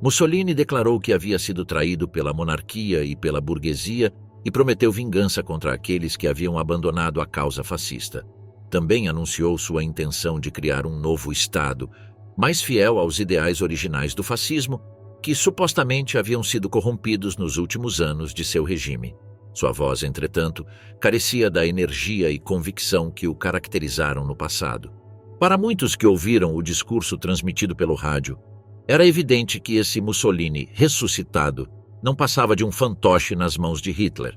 [SPEAKER 1] Mussolini declarou que havia sido traído pela monarquia e pela burguesia e prometeu vingança contra aqueles que haviam abandonado a causa fascista. Também anunciou sua intenção de criar um novo Estado, mais fiel aos ideais originais do fascismo, que supostamente haviam sido corrompidos nos últimos anos de seu regime. Sua voz, entretanto, carecia da energia e convicção que o caracterizaram no passado. Para muitos que ouviram o discurso transmitido pelo rádio, era evidente que esse Mussolini ressuscitado não passava de um fantoche nas mãos de Hitler.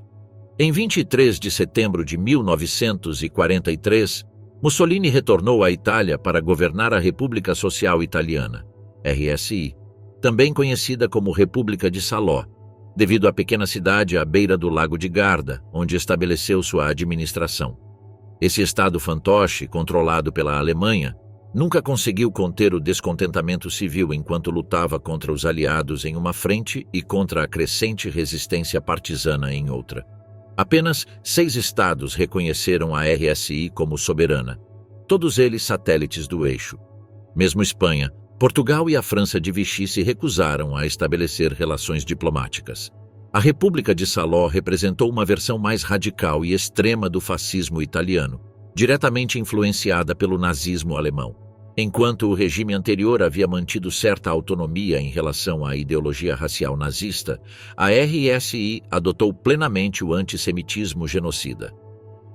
[SPEAKER 1] Em 23 de setembro de 1943, Mussolini retornou à Itália para governar a República Social Italiana, RSI, também conhecida como República de Salò, devido à pequena cidade à beira do Lago de Garda, onde estabeleceu sua administração. Esse estado fantoche, controlado pela Alemanha, nunca conseguiu conter o descontentamento civil enquanto lutava contra os aliados em uma frente e contra a crescente resistência partisana em outra. Apenas 6 estados reconheceram a RSI como soberana, todos eles satélites do eixo. Mesmo Espanha, Portugal e a França de Vichy se recusaram a estabelecer relações diplomáticas. A República de Salò representou uma versão mais radical e extrema do fascismo italiano, diretamente influenciada pelo nazismo alemão. Enquanto o regime anterior havia mantido certa autonomia em relação à ideologia racial nazista, a RSI adotou plenamente o antissemitismo genocida.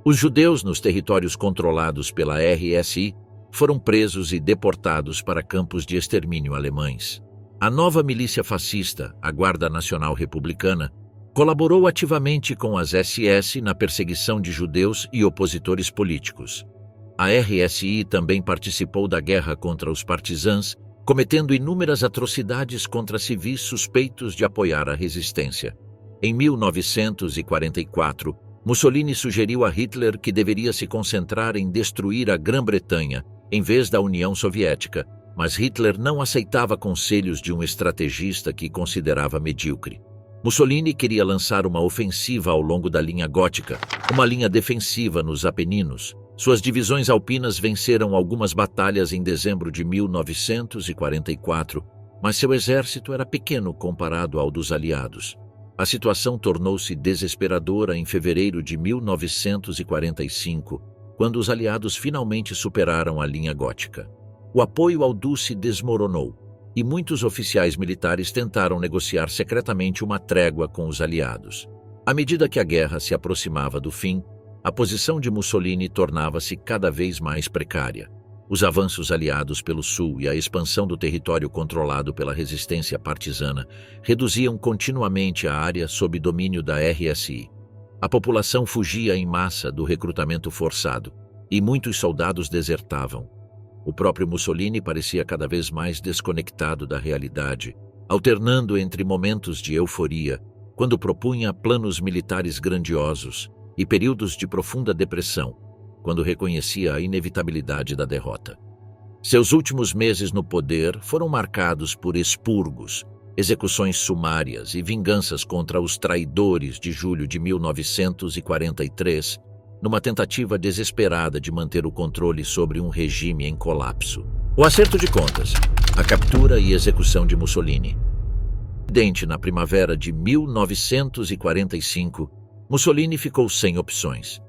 [SPEAKER 1] Os judeus nos territórios controlados pela RSI foram presos e deportados para campos de extermínio alemães. A nova milícia fascista, a Guarda Nacional Republicana, colaborou ativamente com as SS na perseguição de judeus e opositores políticos. A RSI também participou da guerra contra os partisãs, cometendo inúmeras atrocidades contra civis suspeitos de apoiar a resistência. Em 1944, Mussolini sugeriu a Hitler que deveria se concentrar em destruir a Grã-Bretanha, em vez da União Soviética, mas Hitler não aceitava conselhos de um estrategista que considerava medíocre. Mussolini queria lançar uma ofensiva ao longo da linha gótica, uma linha defensiva nos Apeninos. Suas divisões alpinas venceram algumas batalhas em dezembro de 1944, mas seu exército era pequeno comparado ao dos aliados. A situação tornou-se desesperadora em fevereiro de 1945, quando os aliados finalmente superaram a linha gótica. O apoio ao Duce desmoronou, e muitos oficiais militares tentaram negociar secretamente uma trégua com os aliados. À medida que a guerra se aproximava do fim, a posição de Mussolini tornava-se cada vez mais precária. Os avanços aliados pelo sul e a expansão do território controlado pela resistência partisana reduziam continuamente a área sob domínio da RSI. A população fugia em massa do recrutamento forçado, e muitos soldados desertavam. O próprio Mussolini parecia cada vez mais desconectado da realidade, alternando entre momentos de euforia, quando propunha planos militares grandiosos, e períodos de profunda depressão, quando reconhecia a inevitabilidade da derrota. Seus últimos meses no poder foram marcados por expurgos, execuções sumárias e vinganças contra os traidores de julho de 1943, numa tentativa desesperada de manter o controle sobre um regime em colapso. O acerto de contas, a captura e execução de Mussolini. Na primavera de 1945, Mussolini ficou sem opções.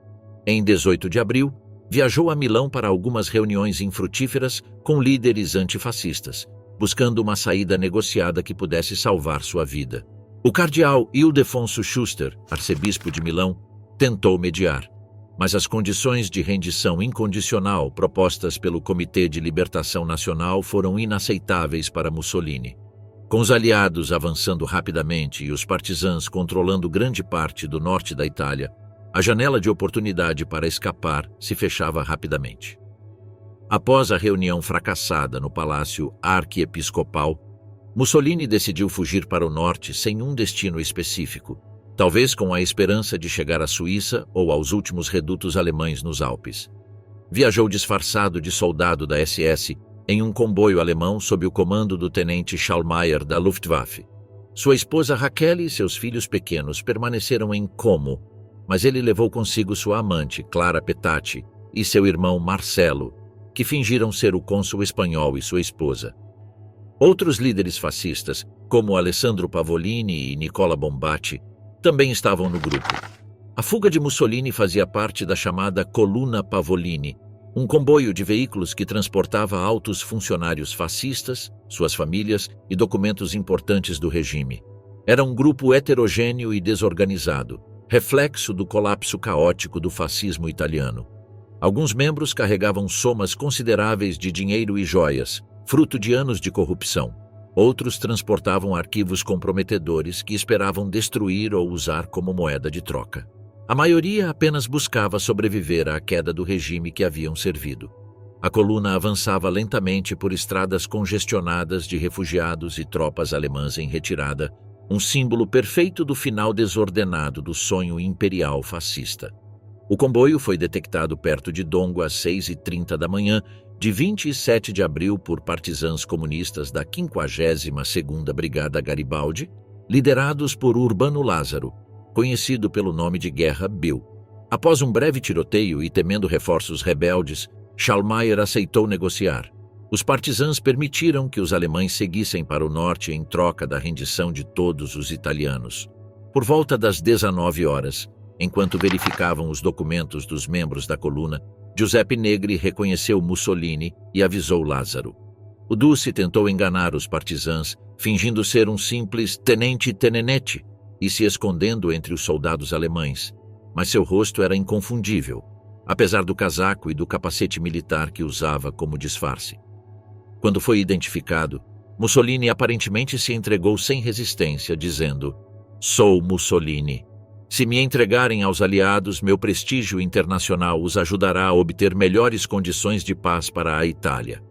[SPEAKER 1] Em 18 de abril, viajou a Milão para algumas reuniões infrutíferas com líderes antifascistas, buscando uma saída negociada que pudesse salvar sua vida. O cardeal Ildefonso Schuster, arcebispo de Milão, tentou mediar, mas as condições de rendição incondicional propostas pelo Comitê de Libertação Nacional foram inaceitáveis para Mussolini. Com os aliados avançando rapidamente e os partisãs controlando grande parte do norte da Itália, a janela de oportunidade para escapar se fechava rapidamente. Após a reunião fracassada no Palácio Arquiepiscopal, Mussolini decidiu fugir para o norte sem um destino específico, talvez com a esperança de chegar à Suíça ou aos últimos redutos alemães nos Alpes. Viajou disfarçado de soldado da SS em um comboio alemão sob o comando do tenente Schallmayer da Luftwaffe. Sua esposa Raquel e seus filhos pequenos permaneceram em Como, mas ele levou consigo sua amante, Clara Petacci, e seu irmão Marcelo, que fingiram ser o cônsul espanhol e sua esposa. Outros líderes fascistas, como Alessandro Pavolini e Nicola Bombatti, também estavam no grupo. A fuga de Mussolini fazia parte da chamada Coluna Pavolini, um comboio de veículos que transportava altos funcionários fascistas, suas famílias e documentos importantes do regime. Era um grupo heterogêneo e desorganizado, reflexo do colapso caótico do fascismo italiano. Alguns membros carregavam somas consideráveis de dinheiro e joias, fruto de anos de corrupção. Outros transportavam arquivos comprometedores que esperavam destruir ou usar como moeda de troca. A maioria apenas buscava sobreviver à queda do regime que haviam servido. A coluna avançava lentamente por estradas congestionadas de refugiados e tropas alemãs em retirada, um símbolo perfeito do final desordenado do sonho imperial fascista. O comboio foi detectado perto de Dongo às 6h30 da manhã de 27 de abril por partisãs comunistas da 52ª Brigada Garibaldi, liderados por Urbano Lázaro, conhecido pelo nome de Guerra Bill. Após um breve tiroteio e temendo reforços rebeldes, Schallmayer aceitou negociar. Os partisãs permitiram que os alemães seguissem para o norte em troca da rendição de todos os italianos. Por volta das 19 horas, enquanto verificavam os documentos dos membros da coluna, Giuseppe Negri reconheceu Mussolini e avisou Lázaro. O Duce tentou enganar os partisãs, fingindo ser um simples tenente Tenenetti e se escondendo entre os soldados alemães, mas seu rosto era inconfundível, apesar do casaco e do capacete militar que usava como disfarce. Quando foi identificado, Mussolini aparentemente se entregou sem resistência, dizendo: "Sou Mussolini. Se me entregarem aos aliados, meu prestígio internacional os ajudará a obter melhores condições de paz para a Itália."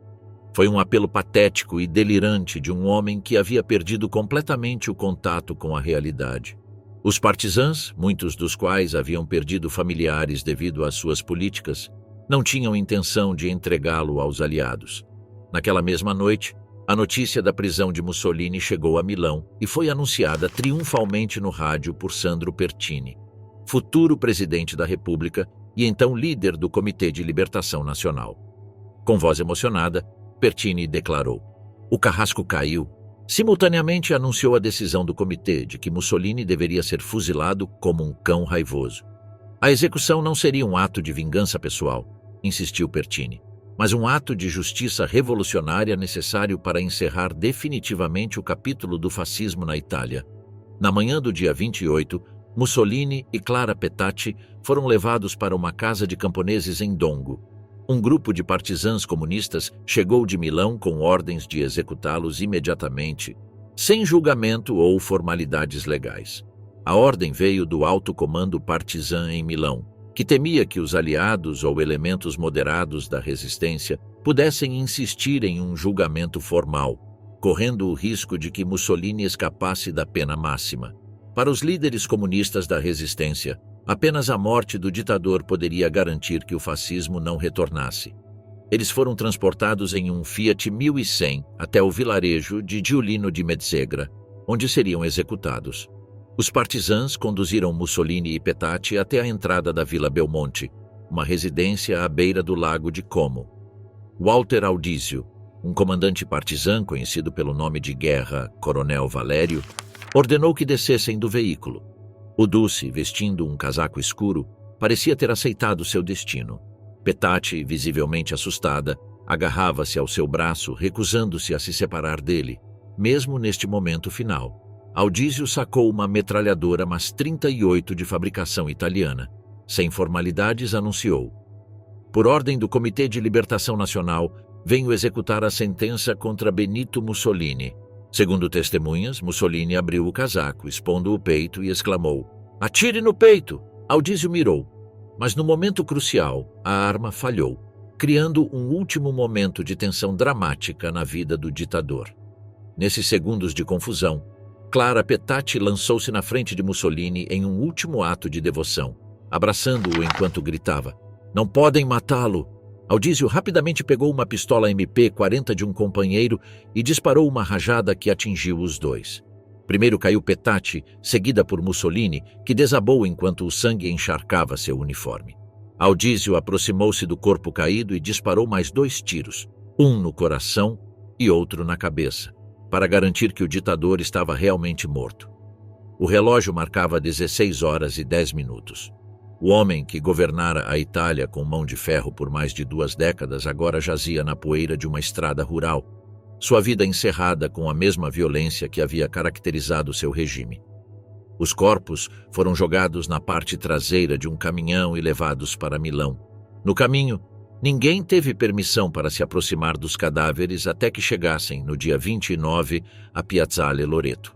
[SPEAKER 1] Foi um apelo patético e delirante de um homem que havia perdido completamente o contato com a realidade. Os partisãs, muitos dos quais haviam perdido familiares devido às suas políticas, não tinham intenção de entregá-lo aos aliados. Naquela mesma noite, a notícia da prisão de Mussolini chegou a Milão e foi anunciada triunfalmente no rádio por Sandro Pertini, futuro presidente da República e então líder do Comitê de Libertação Nacional. Com voz emocionada, Pertini declarou: "O carrasco caiu." Simultaneamente anunciou a decisão do comitê de que Mussolini deveria ser fuzilado como um cão raivoso. A execução não seria um ato de vingança pessoal, insistiu Pertini, mas um ato de justiça revolucionária necessário para encerrar definitivamente o capítulo do fascismo na Itália. Na manhã do dia 28, Mussolini e Clara Petacci foram levados para uma casa de camponeses em Dongo. Um grupo de partisãs comunistas chegou de Milão com ordens de executá-los imediatamente, sem julgamento ou formalidades legais. A ordem veio do alto comando partisã em Milão, que temia que os aliados ou elementos moderados da resistência pudessem insistir em um julgamento formal, correndo o risco de que Mussolini escapasse da pena máxima. Para os líderes comunistas da resistência, apenas a morte do ditador poderia garantir que o fascismo não retornasse. Eles foram transportados em um Fiat 1100 até o vilarejo de Giulino di Mezzegra, onde seriam executados. Os partisãs conduziram Mussolini e Petacci até a entrada da Vila Belmonte, uma residência à beira do lago de Como. Walter Audizio, um comandante partisã conhecido pelo nome de guerra Coronel Valério, ordenou que descessem do veículo. O Duce, vestindo um casaco escuro, parecia ter aceitado seu destino. Petacci, visivelmente assustada, agarrava-se ao seu braço, recusando-se a se separar dele, mesmo neste momento final. Audizio sacou uma metralhadora MAS 38 de fabricação italiana. Sem formalidades, anunciou: por ordem do Comitê de Libertação Nacional, venho executar a sentença contra Benito Mussolini. Segundo testemunhas, Mussolini abriu o casaco, expondo o peito, e exclamou: atire no peito! Audizio mirou, mas no momento crucial, a arma falhou, criando um último momento de tensão dramática na vida do ditador. Nesses segundos de confusão, Clara Petacci lançou-se na frente de Mussolini em um último ato de devoção, abraçando-o enquanto gritava: não podem matá-lo! Audizio rapidamente pegou uma pistola MP-40 de um companheiro e disparou uma rajada que atingiu os dois. Primeiro caiu Petacci, seguida por Mussolini, que desabou enquanto o sangue encharcava seu uniforme. Audizio aproximou-se do corpo caído e disparou mais 2 tiros, um no coração e outro na cabeça, para garantir que o ditador estava realmente morto. O relógio marcava 16 horas e 10 minutos. O homem que governara a Itália com mão de ferro por mais de 2 décadas agora jazia na poeira de uma estrada rural, sua vida encerrada com a mesma violência que havia caracterizado seu regime. Os corpos foram jogados na parte traseira de um caminhão e levados para Milão. No caminho, ninguém teve permissão para se aproximar dos cadáveres até que chegassem, no dia 29, a Piazzale Loreto.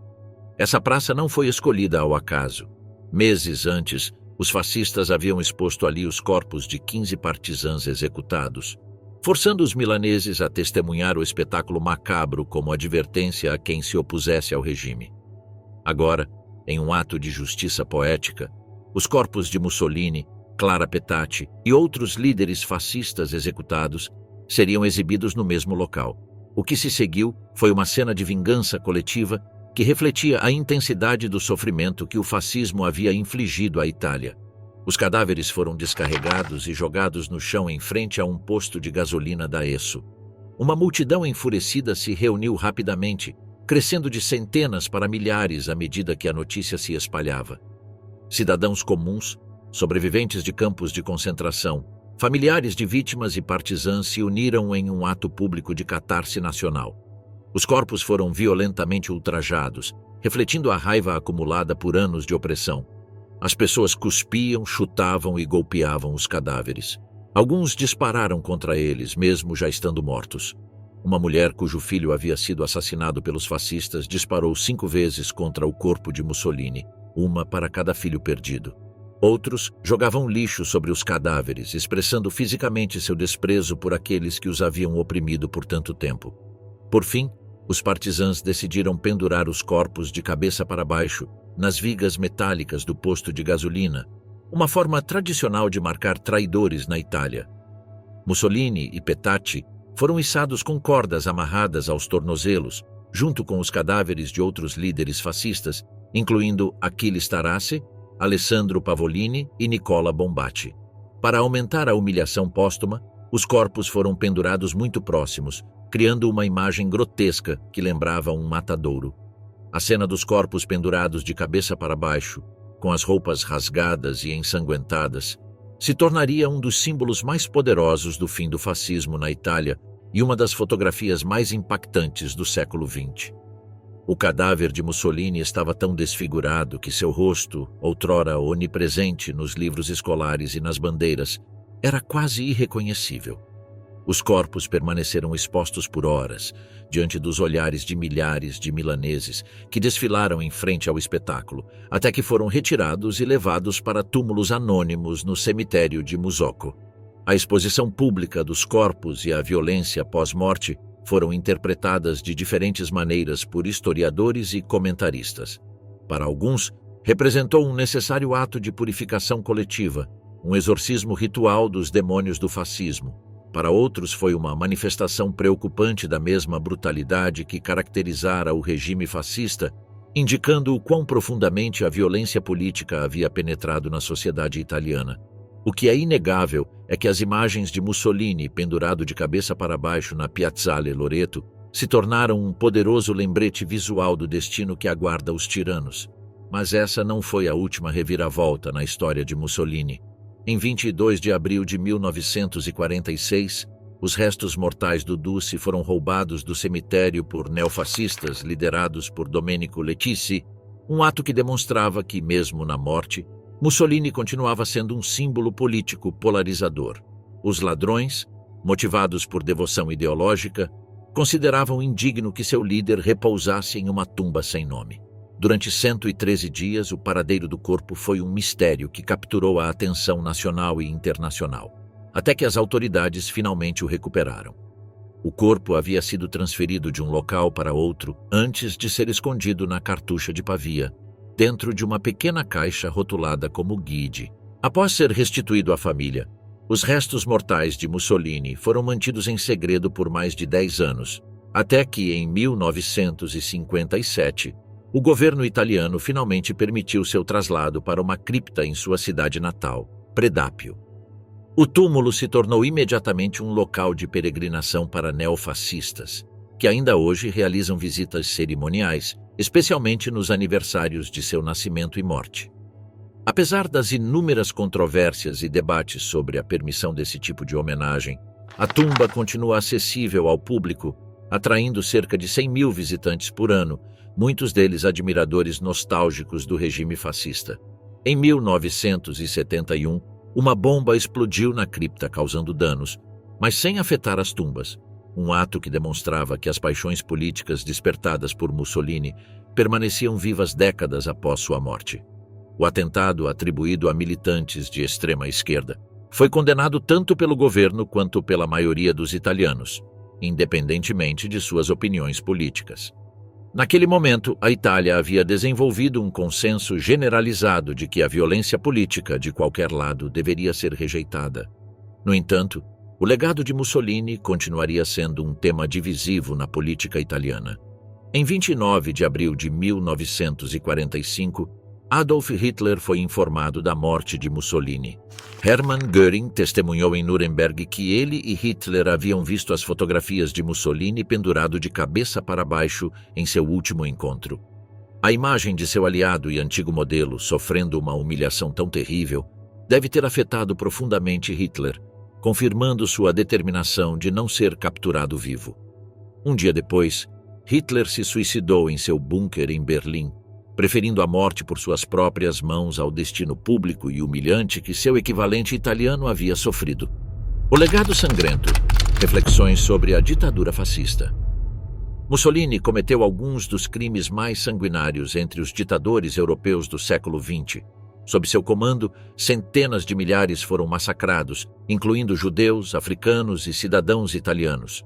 [SPEAKER 1] Essa praça não foi escolhida ao acaso. Meses antes, os fascistas haviam exposto ali os corpos de 15 partisãs executados, forçando os milaneses a testemunhar o espetáculo macabro como advertência a quem se opusesse ao regime. Agora, em um ato de justiça poética, os corpos de Mussolini, Clara Petacci e outros líderes fascistas executados seriam exibidos no mesmo local. O que se seguiu foi uma cena de vingança coletiva que refletia a intensidade do sofrimento que o fascismo havia infligido à Itália. Os cadáveres foram descarregados e jogados no chão em frente a um posto de gasolina da Esso. Uma multidão enfurecida se reuniu rapidamente, crescendo de centenas para milhares à medida que a notícia se espalhava. Cidadãos comuns, sobreviventes de campos de concentração, familiares de vítimas e partisãs se uniram em um ato público de catarse nacional. Os corpos foram violentamente ultrajados, refletindo a raiva acumulada por anos de opressão. As pessoas cuspiam, chutavam e golpeavam os cadáveres. Alguns dispararam contra eles, mesmo já estando mortos. Uma mulher cujo filho havia sido assassinado pelos fascistas disparou 5 vezes contra o corpo de Mussolini, uma para cada filho perdido. Outros jogavam lixo sobre os cadáveres, expressando fisicamente seu desprezo por aqueles que os haviam oprimido por tanto tempo. Por fim, os partisãs decidiram pendurar os corpos de cabeça para baixo nas vigas metálicas do posto de gasolina, uma forma tradicional de marcar traidores na Itália. Mussolini e Petacci foram içados com cordas amarradas aos tornozelos, junto com os cadáveres de outros líderes fascistas, incluindo Achille Starace, Alessandro Pavolini e Nicola Bombacci. Para aumentar a humilhação póstuma, os corpos foram pendurados muito próximos, criando uma imagem grotesca que lembrava um matadouro. A cena dos corpos pendurados de cabeça para baixo, com as roupas rasgadas e ensanguentadas, se tornaria um dos símbolos mais poderosos do fim do fascismo na Itália e uma das fotografias mais impactantes do século XX. O cadáver de Mussolini estava tão desfigurado que seu rosto, outrora onipresente nos livros escolares e nas bandeiras, era quase irreconhecível. Os corpos permaneceram expostos por horas, diante dos olhares de milhares de milaneses que desfilaram em frente ao espetáculo, até que foram retirados e levados para túmulos anônimos no cemitério de Musocco. A exposição pública dos corpos e a violência pós-morte foram interpretadas de diferentes maneiras por historiadores e comentaristas. Para alguns, representou um necessário ato de purificação coletiva, um exorcismo ritual dos demônios do fascismo. Para outros, foi uma manifestação preocupante da mesma brutalidade que caracterizara o regime fascista indicando o quão profundamente a violência política havia penetrado na sociedade italiana. O que é inegável é que as imagens de Mussolini pendurado de cabeça para baixo na Piazzale Loreto se tornaram um poderoso lembrete visual do destino que aguarda os tiranos. Mas essa não foi a última reviravolta na história de Mussolini. Em 22 de abril de 1946, os restos mortais do Duce foram roubados do cemitério por neofascistas liderados por Domenico Letici, um ato que demonstrava que, mesmo na morte, Mussolini continuava sendo um símbolo político polarizador. Os ladrões, motivados por devoção ideológica, consideravam indigno que seu líder repousasse em uma tumba sem nome. Durante 113 dias, o paradeiro do corpo foi um mistério que capturou a atenção nacional e internacional, até que as autoridades finalmente o recuperaram. O corpo havia sido transferido de um local para outro antes de ser escondido na Cartucha de Pavia, dentro de uma pequena caixa rotulada como guide. Após ser restituído à família, os restos mortais de Mussolini foram mantidos em segredo por mais de 10 anos, até que, em 1957, o governo italiano finalmente permitiu seu traslado para uma cripta em sua cidade natal, Predápio. O túmulo se tornou imediatamente um local de peregrinação para neofascistas, que ainda hoje realizam visitas cerimoniais, especialmente nos aniversários de seu nascimento e morte. Apesar das inúmeras controvérsias e debates sobre a permissão desse tipo de homenagem, a tumba continua acessível ao público, atraindo cerca de 100 mil visitantes por ano, muitos deles admiradores nostálgicos do regime fascista. Em 1971, uma bomba explodiu na cripta causando danos, mas sem afetar as tumbas, um ato que demonstrava que as paixões políticas despertadas por Mussolini permaneciam vivas décadas após sua morte. O atentado, atribuído a militantes de extrema esquerda, foi condenado tanto pelo governo quanto pela maioria dos italianos, independentemente de suas opiniões políticas. Naquele momento, a Itália havia desenvolvido um consenso generalizado de que a violência política de qualquer lado deveria ser rejeitada. No entanto, o legado de Mussolini continuaria sendo um tema divisivo na política italiana. Em 29 de abril de 1945, Adolf Hitler foi informado da morte de Mussolini. Hermann Göring testemunhou em Nuremberg que ele e Hitler haviam visto as fotografias de Mussolini pendurado de cabeça para baixo em seu último encontro. A imagem de seu aliado e antigo modelo sofrendo uma humilhação tão terrível deve ter afetado profundamente Hitler, confirmando sua determinação de não ser capturado vivo. Um dia depois, Hitler se suicidou em seu bunker em Berlim, preferindo a morte por suas próprias mãos ao destino público e humilhante que seu equivalente italiano havia sofrido. O legado sangrento. Reflexões sobre a ditadura fascista. Mussolini cometeu alguns dos crimes mais sanguinários entre os ditadores europeus do século XX. Sob seu comando, centenas de milhares foram massacrados, incluindo judeus, africanos e cidadãos italianos.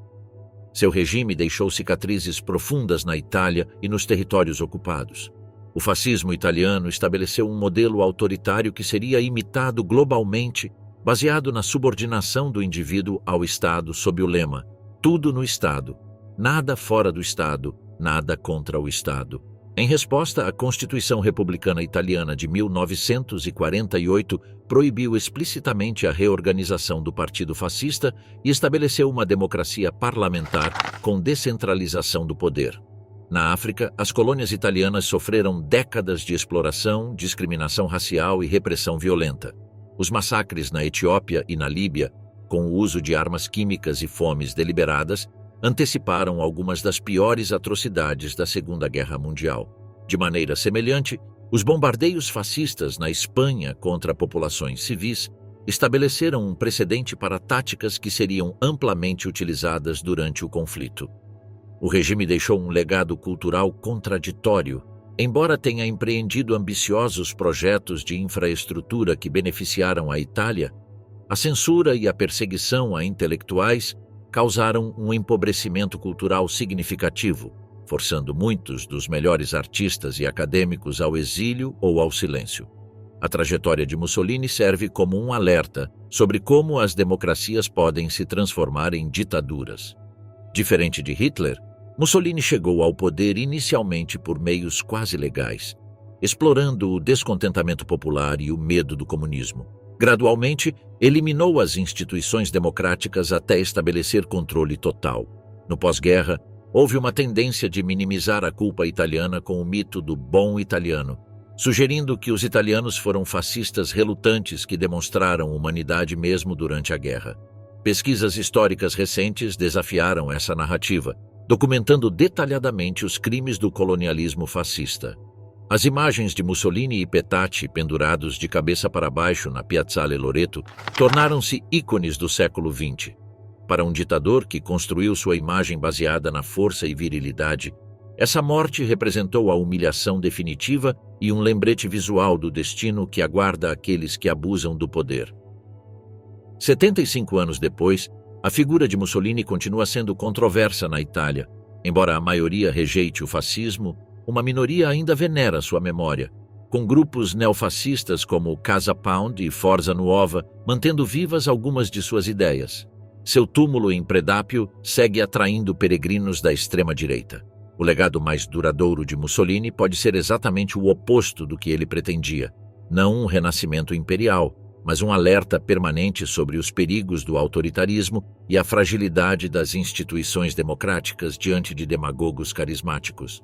[SPEAKER 1] Seu regime deixou cicatrizes profundas na Itália e nos territórios ocupados. O fascismo italiano estabeleceu um modelo autoritário que seria imitado globalmente, baseado na subordinação do indivíduo ao Estado sob o lema "Tudo no Estado, nada fora do Estado, nada contra o Estado". Em resposta, a Constituição Republicana Italiana de 1948 proibiu explicitamente a reorganização do Partido Fascista e estabeleceu uma democracia parlamentar com descentralização do poder. Na África, as colônias italianas sofreram décadas de exploração, discriminação racial e repressão violenta. Os massacres na Etiópia e na Líbia, com o uso de armas químicas e fomes deliberadas, anteciparam algumas das piores atrocidades da Segunda Guerra Mundial. De maneira semelhante, os bombardeios fascistas na Espanha contra populações civis estabeleceram um precedente para táticas que seriam amplamente utilizadas durante o conflito. O regime deixou um legado cultural contraditório. Embora tenha empreendido ambiciosos projetos de infraestrutura que beneficiaram a Itália, a censura e a perseguição a intelectuais causaram um empobrecimento cultural significativo, forçando muitos dos melhores artistas e acadêmicos ao exílio ou ao silêncio. A trajetória de Mussolini serve como um alerta sobre como as democracias podem se transformar em ditaduras. Diferente de Hitler, Mussolini chegou ao poder inicialmente por meios quase legais, explorando o descontentamento popular e o medo do comunismo. Gradualmente, eliminou as instituições democráticas até estabelecer controle total. No pós-guerra, houve uma tendência de minimizar a culpa italiana com o mito do bom italiano, sugerindo que os italianos foram fascistas relutantes que demonstraram humanidade mesmo durante a guerra. Pesquisas históricas recentes desafiaram essa narrativa, documentando detalhadamente os crimes do colonialismo fascista. As imagens de Mussolini e Petacci pendurados de cabeça para baixo na Piazzale Loreto tornaram-se ícones do século XX. Para um ditador que construiu sua imagem baseada na força e virilidade, essa morte representou a humilhação definitiva e um lembrete visual do destino que aguarda aqueles que abusam do poder. 75 anos depois, a figura de Mussolini continua sendo controversa na Itália. Embora a maioria rejeite o fascismo, uma minoria ainda venera sua memória, com grupos neofascistas como Casa Pound e Forza Nuova mantendo vivas algumas de suas ideias. Seu túmulo em Predápio segue atraindo peregrinos da extrema-direita. O legado mais duradouro de Mussolini pode ser exatamente o oposto do que ele pretendia. Não um renascimento imperial, mas um alerta permanente sobre os perigos do autoritarismo e a fragilidade das instituições democráticas diante de demagogos carismáticos.